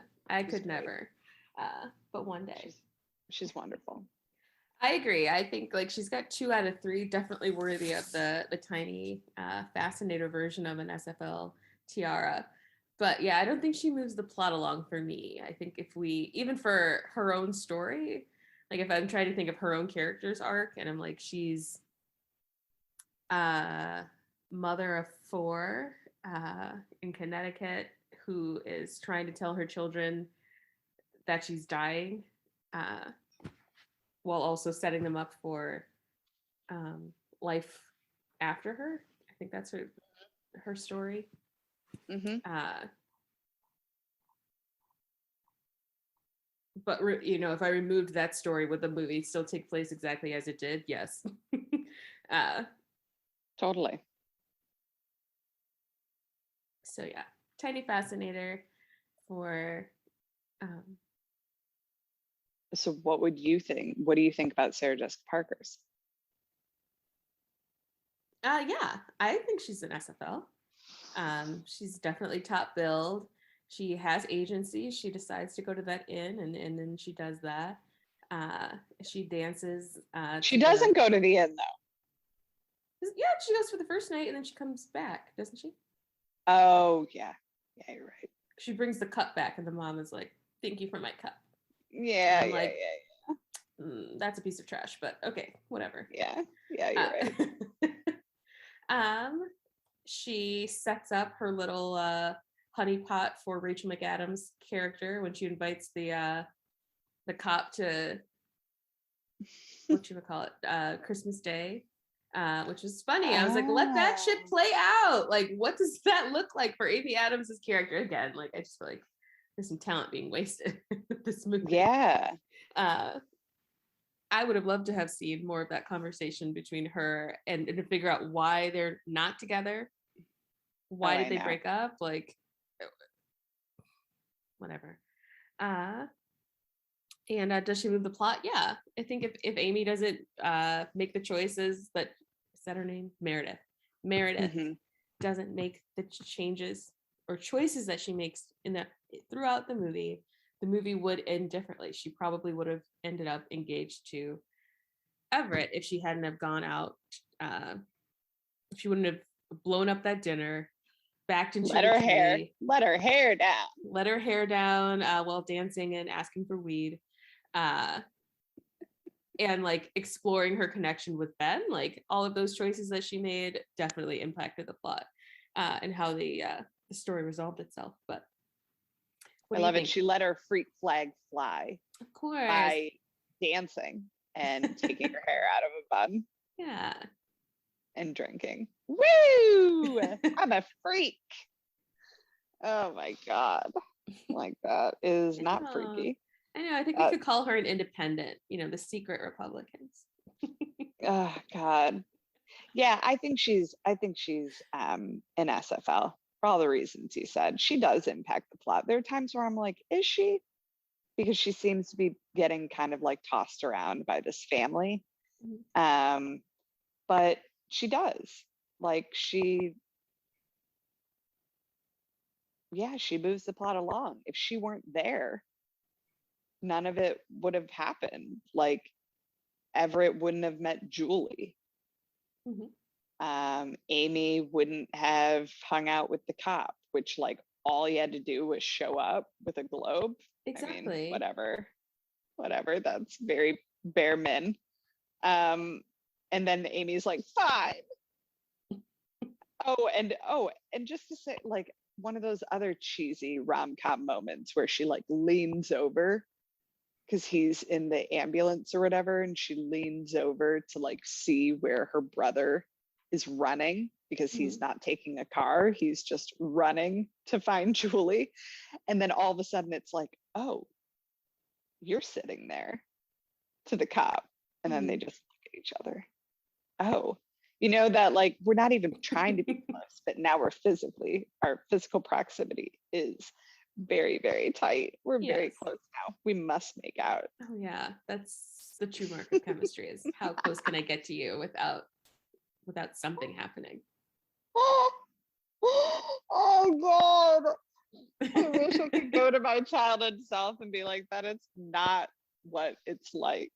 could never. But one day. She's wonderful. I agree. I think like she's got 2 out of 3, definitely worthy of the tiny fascinator version of an SFL tiara. But yeah, I don't think she moves the plot along for me. I think if we, even for her own story, like if I'm trying to think of her own character's arc and I'm like, she's mother of 4 in Connecticut who is trying to tell her children that she's dying, while also setting them up for life after her. I think that's her story. Mm-hmm. But if I removed that story, would the movie still take place exactly as it did? Yes. Totally. So yeah, tiny fascinator for. So what would you think? What do you think about Sarah Jessica Parker's? Yeah, I think she's an SFL. She's definitely top billed. She has agency. She decides to go to that inn, and then she does that. She dances. She doesn't go to the inn though. Yeah, she goes for the first night, and then she comes back, doesn't she? Oh yeah, you're right. She brings the cup back, and the mom is like, "Thank you for my cup." Yeah, I'm like, that's a piece of trash, but okay, whatever. Yeah, you're right. She sets up her little honeypot for Rachel McAdams' character when she invites the cop to Christmas Day, which was funny. I was like, let that shit play out. Like, what does that look like for Amy Adams' character again? Like, I just feel like there's some talent being wasted with this movie. Yeah. I would have loved to have seen more of that conversation between her and to figure out why they're not together. Why did they break up? Like, whatever. And does she move the plot? Yeah. I think if Amy doesn't make the choices that, is that her name? Meredith mm-hmm. doesn't make the changes or choices that she makes throughout the movie would end differently. She probably would have ended up engaged to Everett if she hadn't have gone out, if she wouldn't have blown up that dinner, backed into let her hair down while dancing and asking for weed, and like exploring her connection with Ben. Like all of those choices that she made definitely impacted the plot and how the story resolved itself. But I love it. She let her freak flag fly, of course, by dancing and taking her hair out of a bun. Yeah. And drinking. Woo! I'm a freak. Oh my God. Like, that is not freaky. I know. I think we could call her an independent, the secret Republicans. Oh God. Yeah, I think she's an SFL for all the reasons you said. She does impact the plot. There are times where I'm like, is she? Because she seems to be getting kind of like tossed around by this family. Mm-hmm. But she does. Like she moves the plot along. If she weren't there, none of it would have happened. Like Everett wouldn't have met Julie. Mm-hmm. Amy wouldn't have hung out with the cop, which like all he had to do was show up with a globe. Exactly. I mean, whatever. That's very bare min. And then Amy's like, fine. And just to say, like, one of those other cheesy rom-com moments where she like leans over because he's in the ambulance or whatever, and she leans over to like see where her brother is running because he's not taking a car, he's just running to find Julie. And then all of a sudden it's like, oh, you're sitting there, to the cop. And then they just look at each other. Oh, that like we're not even trying to be close, but now our physical proximity is very, very tight. We're very close now. We must make out. Oh yeah, that's the true mark of chemistry, is how close can I get to you without something happening. Oh God, I wish I could go to my childhood self and be like, that is not what it's like.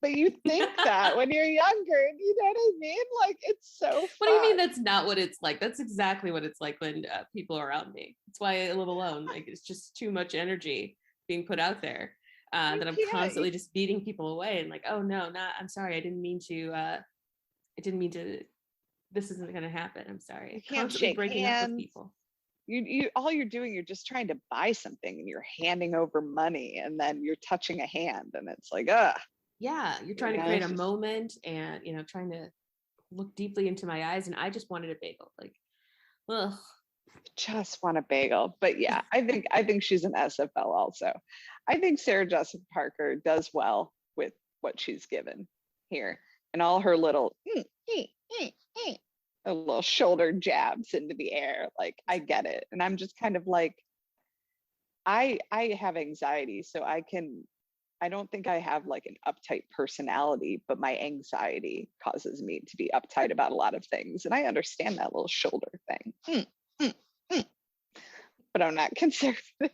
But you think that when you're younger, you know what I mean? Like, it's so fun. What do you mean that's not what it's like? That's exactly what it's like when people are around me. That's why I live alone. Like, it's just too much energy being put out there that I'm constantly just beating people away and like, oh no, I'm sorry. I didn't mean to, this isn't going to happen. I'm sorry. You can't shake breaking hands. Up with people. You all you're doing, you're just trying to buy something and you're handing over money and then you're touching a hand and it's like, yeah, you're trying to create a moment and trying to look deeply into my eyes, and I just wanted a bagel. Like, ugh. Just want a bagel. But yeah, I think she's an SFL also. I think Sarah Jessica Parker does well with what she's given here, and all her little shoulder jabs into the air. Like, I get it, and I'm just kind of like, I have anxiety, so I don't think I have like an uptight personality, but my anxiety causes me to be uptight about a lot of things. And I understand that little shoulder thing. But I'm not conservative.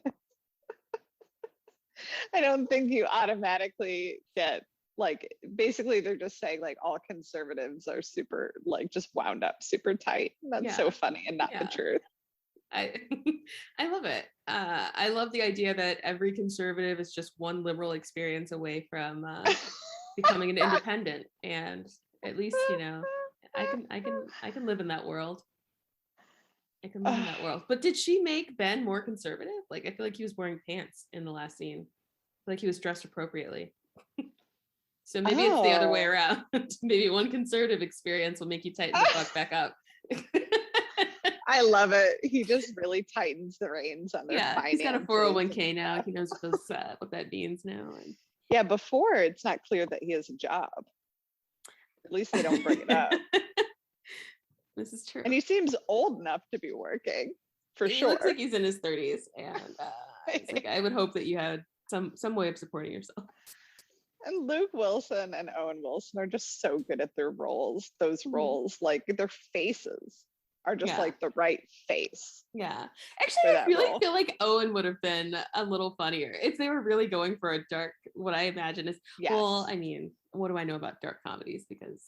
I don't think you automatically get like, basically they're just saying like all conservatives are super like just wound up super tight. That's so funny and not the truth. I love it. I love the idea that every conservative is just one liberal experience away from becoming an independent, and at least I can live in that world. I can live in that world. But did she make Ben more conservative? Like, I feel like he was wearing pants in the last scene. I feel like he was dressed appropriately. So maybe it's the other way around. Maybe one conservative experience will make you tighten the fuck back up. I love it. He just really tightens the reins on their finances. He's got a 401k now. He knows what that means now. Yeah, before it's not clear that he has a job. At least they don't bring it up. This is true. And he seems old enough to be working, for sure. He looks like he's in his 30s, and it's like, I would hope that you had some way of supporting yourself. And Luke Wilson and Owen Wilson are just so good at their roles. Those roles, like their faces are just like the right face. Yeah. Actually, I really feel like Owen would have been a little funnier if they were really going for a dark, what I imagine is, well, I mean, what do I know about dark comedies? Because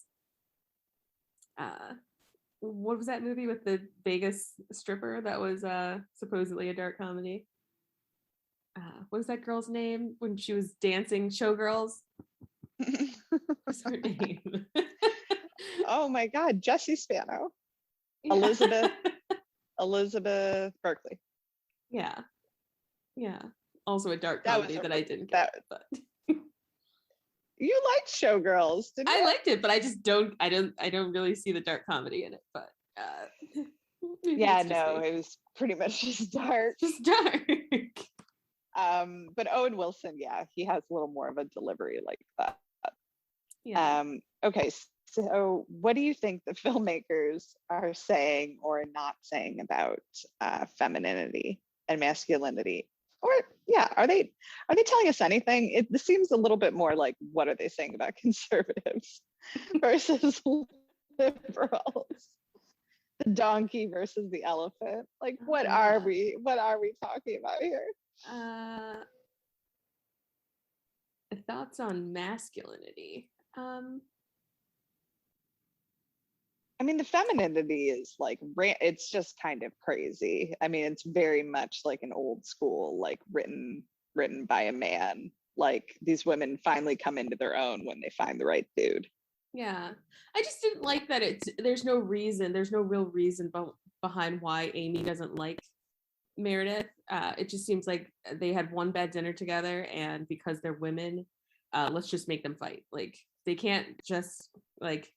what was that movie with the Vegas stripper that was supposedly a dark comedy? What was that girl's name when she was dancing? Showgirls? What's her name? Oh my God, Jessie Spano. Yeah. Elizabeth Berkley. Yeah. Also a dark comedy that I didn't get. But you liked Showgirls, didn't you? I liked it, but I don't really see the dark comedy in it. But yeah, no, it was pretty much just dark. Just dark. But Owen Wilson, yeah, he has a little more of a delivery like that. Yeah. Okay, so what do you think the filmmakers are saying or not saying about femininity and masculinity? Or yeah, are they telling us anything? This seems a little bit more like, what are they saying about conservatives versus liberals? The donkey versus the elephant. Like, what are we talking about here? Thoughts on masculinity. I mean, the femininity is like, it's just kind of crazy. I mean, it's very much like an old school, like written by a man. Like, these women finally come into their own when they find the right dude. Yeah, I just didn't like that there's no real reason behind why Amy doesn't like Meredith. It just seems like they had one bad dinner together, and because they're women, let's just make them fight. Like, they can't just like.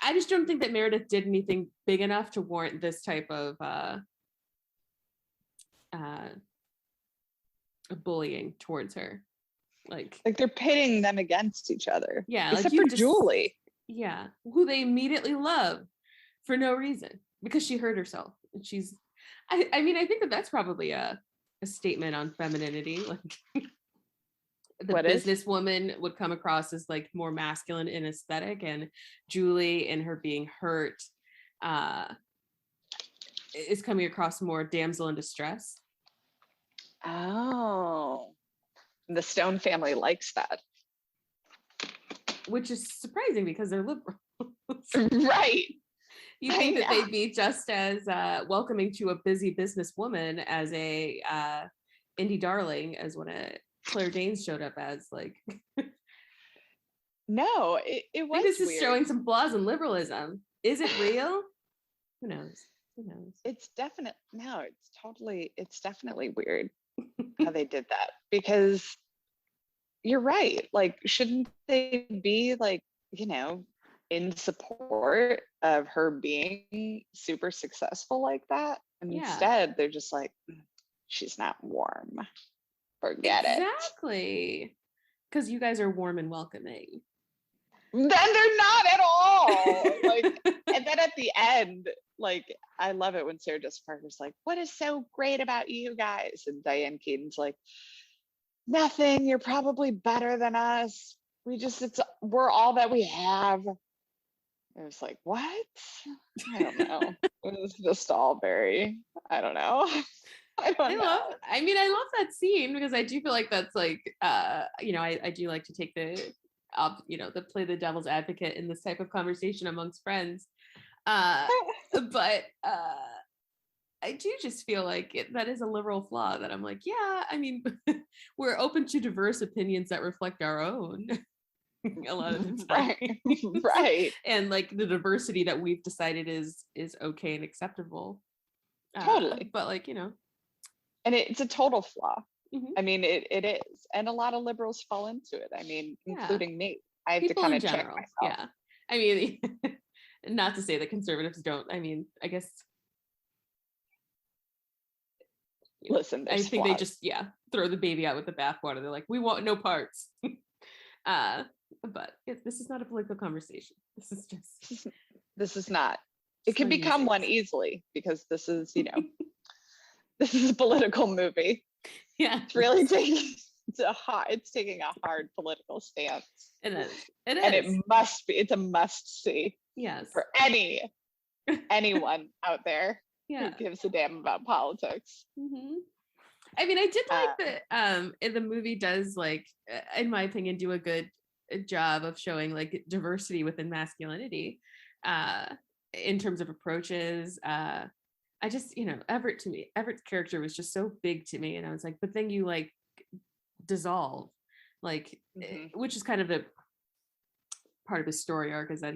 I just don't think that Meredith did anything big enough to warrant this type of bullying towards her. Like they're pitting them against each other. Yeah, except for Julie. Yeah, who they immediately love for no reason because she hurt herself. And she's, I mean, I think that's probably a statement on femininity. Like the businesswoman would come across as like more masculine in aesthetic, and Julie, in her being hurt, is coming across more damsel in distress. Oh, the Stone family likes that, which is surprising because they're liberal. Right. You think that they'd be just as welcoming to a busy businesswoman as a indie darling as when Claire Danes showed up as, like. No, it was. This is showing some flaws in liberalism. Is it real? Who knows? It's definitely it's definitely weird how they did that, because you're right. Like, shouldn't they be like, in support of her being super successful like that? And instead they're just like, she's not warm. Forget it. Exactly. Because you guys are warm and welcoming. Then they're not at all. Like, and then at the end, like, I love it when Sarah Jessica Parker's like, what is so great about you guys? And Diane Keaton's like, nothing, you're probably better than us. We're all that we have. It was like, what? I don't know. It was just all very, I don't know. I love that scene because I do feel like that's like, I do like to take the play the devil's advocate in this type of conversation amongst friends. But I do just feel like that is a liberal flaw that I'm like, yeah, I mean, we're open to diverse opinions that reflect our own. A lot of the time. Right. And like the diversity that we've decided is okay and acceptable. Totally. But like, and it's a total flaw. Mm-hmm. I mean, it is. And a lot of liberals fall into it. I mean, including me. I have People to kind in of general, check myself. Yeah. I mean, not to say that conservatives don't. I mean, I guess. Listen, I think flaws. they just, throw the baby out with the bathwater. They're like, we want no parts. But this is not a political conversation. This is not. It can become one easily because this is, this is a political movie. Yeah. It's really taking a hard political stance. It is. And it's a must see. Yes. For anyone out there who gives a damn about politics. Mm-hmm. I mean, I did like that the movie does, like, in my opinion, do a good job of showing like diversity within masculinity in terms of approaches. I just, Everett's character was just so big to me. And I was like, but then you like dissolve, like, which is kind of the part of his story arc, is that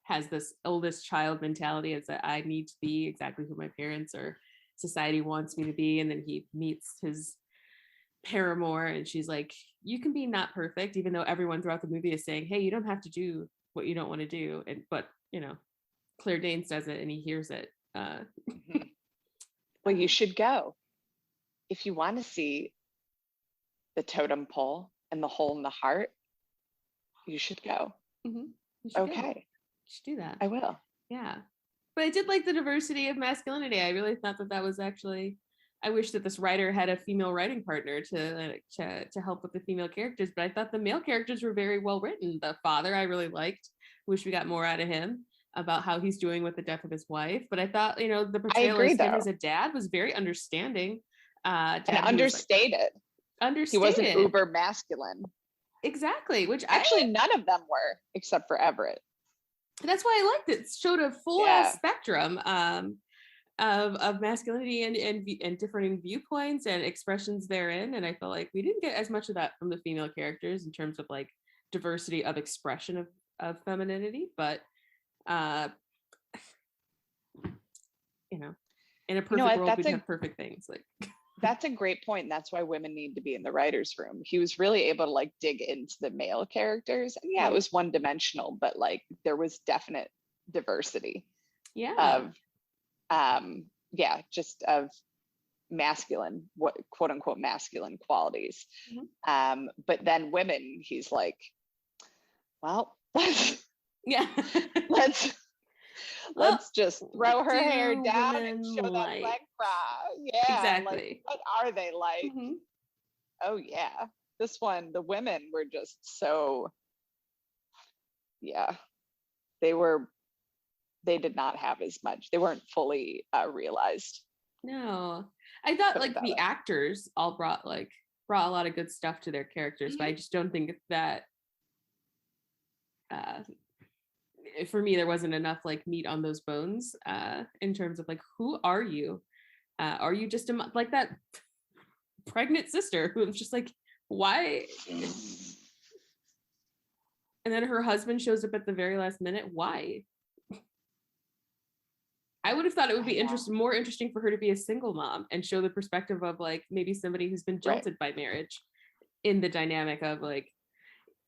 has this oldest child mentality, is that I need to be exactly who my parents or society wants me to be. And then he meets his paramour and she's like, you can be not perfect, even though everyone throughout the movie is saying, hey, you don't have to do what you don't want to do. But Claire Danes does it and he hears it. Well, you should go. If you want to see the totem pole and the hole in the heart, you should go. You should okay. Go. You should do that. I will. Yeah. But I did like the diversity of masculinity. I really thought that was actually, I wish that this writer had a female writing partner to help with the female characters, but I thought the male characters were very well written. The father I really liked. Wish we got more out of him about how he's doing with the death of his wife. But I thought, the portrayal of him as a dad was very understanding. And understated. He wasn't uber masculine. Exactly. Which actually none of them were, except for Everett. That's why I liked it. It showed a full ass spectrum of masculinity and differing viewpoints and expressions therein. And I felt like we didn't get as much of that from the female characters in terms of like diversity of expression of femininity, but in a perfect world we'd have perfect things. Like that's a great point. And that's why women need to be in the writer's room. He was really able to like dig into the male characters. And it was one dimensional, but like there was definite diversity. Just of masculine, what quote unquote masculine qualities. But then women, he's like, well, let's just throw her hair down and show that leg bra. Exactly. Like, what are they like? Oh yeah, this one, the women were just so, they did not have as much. They weren't fully realized. No, I thought like the actors all brought a lot of good stuff to their characters, but I just don't think that for me there wasn't enough like meat on those bones in terms of like, who are you? Are you just like that pregnant sister who was just like, why? And then her husband shows up at the very last minute. Why? I would have thought it would be more interesting for her to be a single mom and show the perspective of like maybe somebody who's been jilted by marriage in the dynamic of like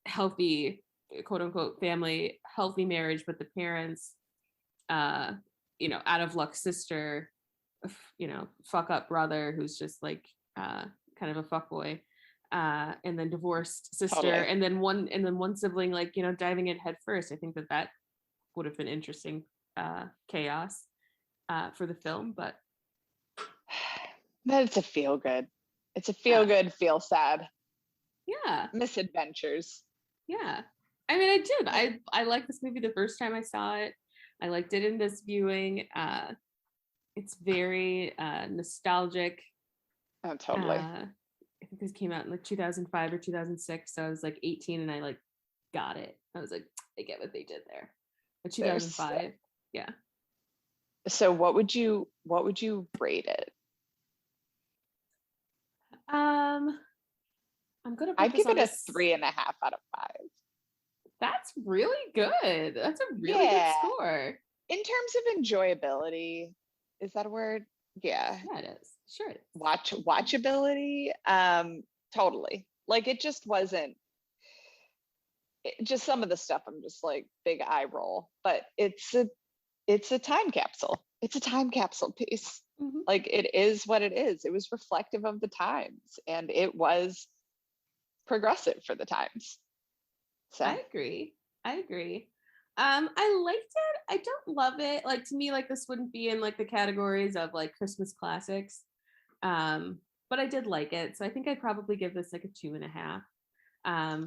healthy, quote unquote, family, healthy marriage, but the parents, out of luck sister, fuck up brother who's just like kind of a fuckboy, and then divorced sister, and then one sibling like diving in head first. I think that would have been interesting chaos for the film, but it's a feel good. It's a feel good, feel sad. Yeah, misadventures. Yeah, I mean, I did. I liked this movie the first time I saw it. I liked it in this viewing. It's very nostalgic. Oh, totally. I think this came out in like 2005 or 2006, so I was like 18 and I like got it. I was like, I get what they did there. But 2005, yeah. So what would you rate it? I'm gonna. I'd give it a 3.5 out of 5. That's really good. That's a really good score. In terms of enjoyability, is that a word? Yeah. Yeah, it is. Sure. It is. Watchability. Totally. Like it just wasn't. Just some of the stuff, I'm just like big eye roll. But it's a time capsule. It's a time capsule piece. Like it is what it is. It was reflective of the times, and it was progressive for the times. So I agree. I liked it. I don't love it. Like to me, like this wouldn't be in like the categories of like Christmas classics. But I did like it. So I think I'd probably give this like a 2.5. I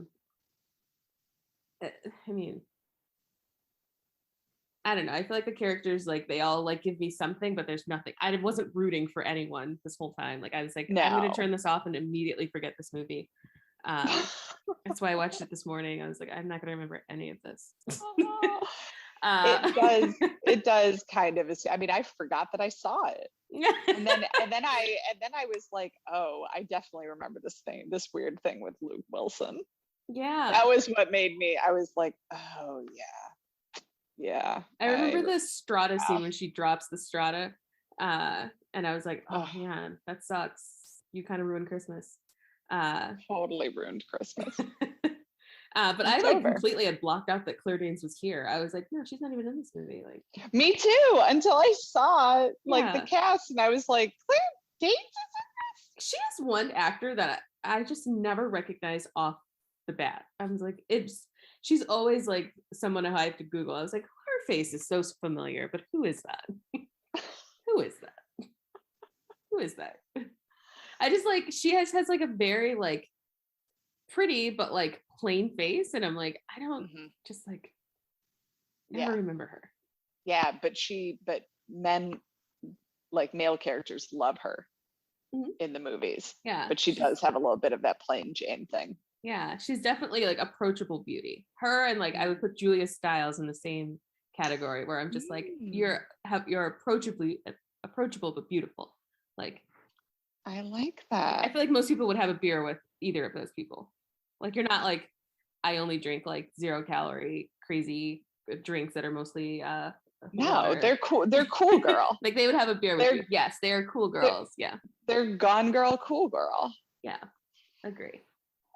mean, I don't know. I feel like the characters, like they all like give me something, but there's nothing. I wasn't rooting for anyone this whole time. Like I was like, I'm going to turn this off and immediately forget this movie. That's why I watched it this morning. I was like, I'm not going to remember any of this. It does kind of. I mean, I forgot that I saw it, and then I was like, oh, I definitely remember this weird thing with Luke Wilson. Yeah, that was what made me. I was like, oh yeah. I remember the Strata scene when she drops the Strata, and I was like, oh man, that sucks. You kind of ruined Christmas. Totally ruined Christmas. But I like completely had blocked out that Claire Danes was here. I was like, no, she's not even in this movie. Like, me too, until I saw like the cast, and I was like, Claire Danes is in this. She is one actor that I just never recognized off the bat. I was like, she's always like someone I have to Google. I was like, her face is so familiar, but who is that? Who is that? Who is that? I just like, she has like a very like pretty but like plain face, and I'm like, I don't just like never remember her. Yeah, but men, like male characters, love her in the movies. Yeah, but she does have a little bit of that plain Jane thing. Yeah, she's definitely like approachable beauty. Her and like I would put Julia Stiles in the same category, where I'm just like, you're approachable but beautiful. Like, I like that. I feel like most people would have a beer with either of those people. Like, you're not like, I only drink like 0-calorie crazy drinks that are mostly no, water. they're cool girl. Like they would have a beer with you. Yes, they are cool girls. They're gone girl, cool girl. Yeah, agree.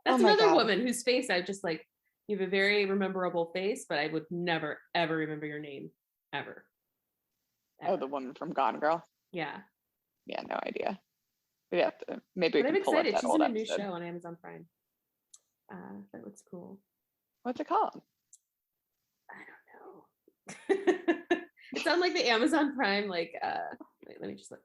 That's another woman whose face I just like, you have a very memorable face, but I would never ever remember your name ever. Oh, the woman from Gone Girl. Yeah, no idea. We have to, maybe we I'm can pull excited. up that She's old in a new episode. show on Amazon Prime. That looks cool. What's it called? I don't know. It's on like the Amazon Prime, like wait, let me just look.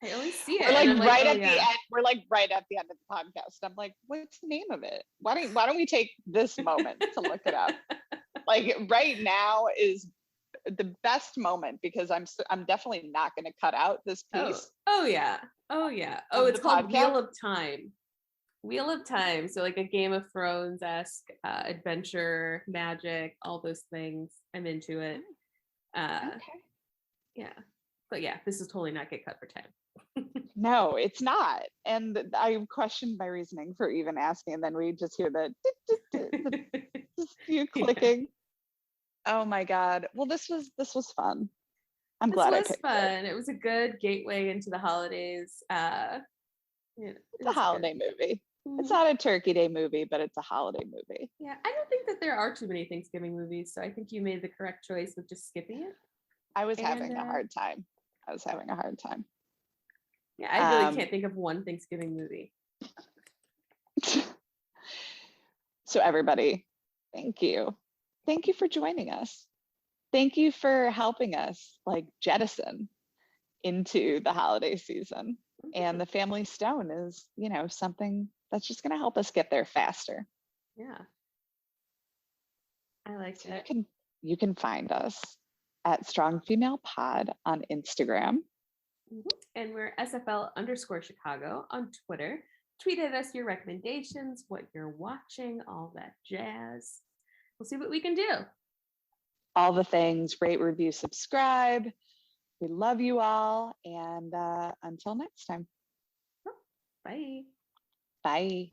I always see it. We're like right at the end. We're like right at the end of the podcast. I'm like, what's the name of it? Why don't we take this moment to look it up? Like right now is the best moment, because I'm definitely not going to cut out this piece. Oh yeah. It's called Wheel of Time. Wheel of Time. So like a Game of Thrones-esque adventure, magic, all those things. I'm into it. Okay. Yeah. But yeah, this is totally not get cut for time. No, it's not. And I questioned my reasoning for even asking, and then we just hear the you clicking. Oh my God. Well, this was fun. I'm glad I picked it. Fun. It was a good gateway into the holidays. It's a holiday movie. It's not a Turkey Day movie, but it's a holiday movie. Yeah, I don't think that there are too many Thanksgiving movies, so I think you made the correct choice with just skipping it. I was having a hard time. Yeah, I really can't think of one Thanksgiving movie. So everybody, thank you. Thank you for joining us. Thank you for helping us like jettison into the holiday season. And the Family Stone is, something that's just going to help us get there faster. Yeah. I like it. You can find us at StrongFemalePOD on Instagram. And we're SFL_Chicago on Twitter. Tweet at us your recommendations, what you're watching, all that jazz. We'll see what we can do. All the things, rate, review, subscribe. We love you all. And until next time. Bye. Bye.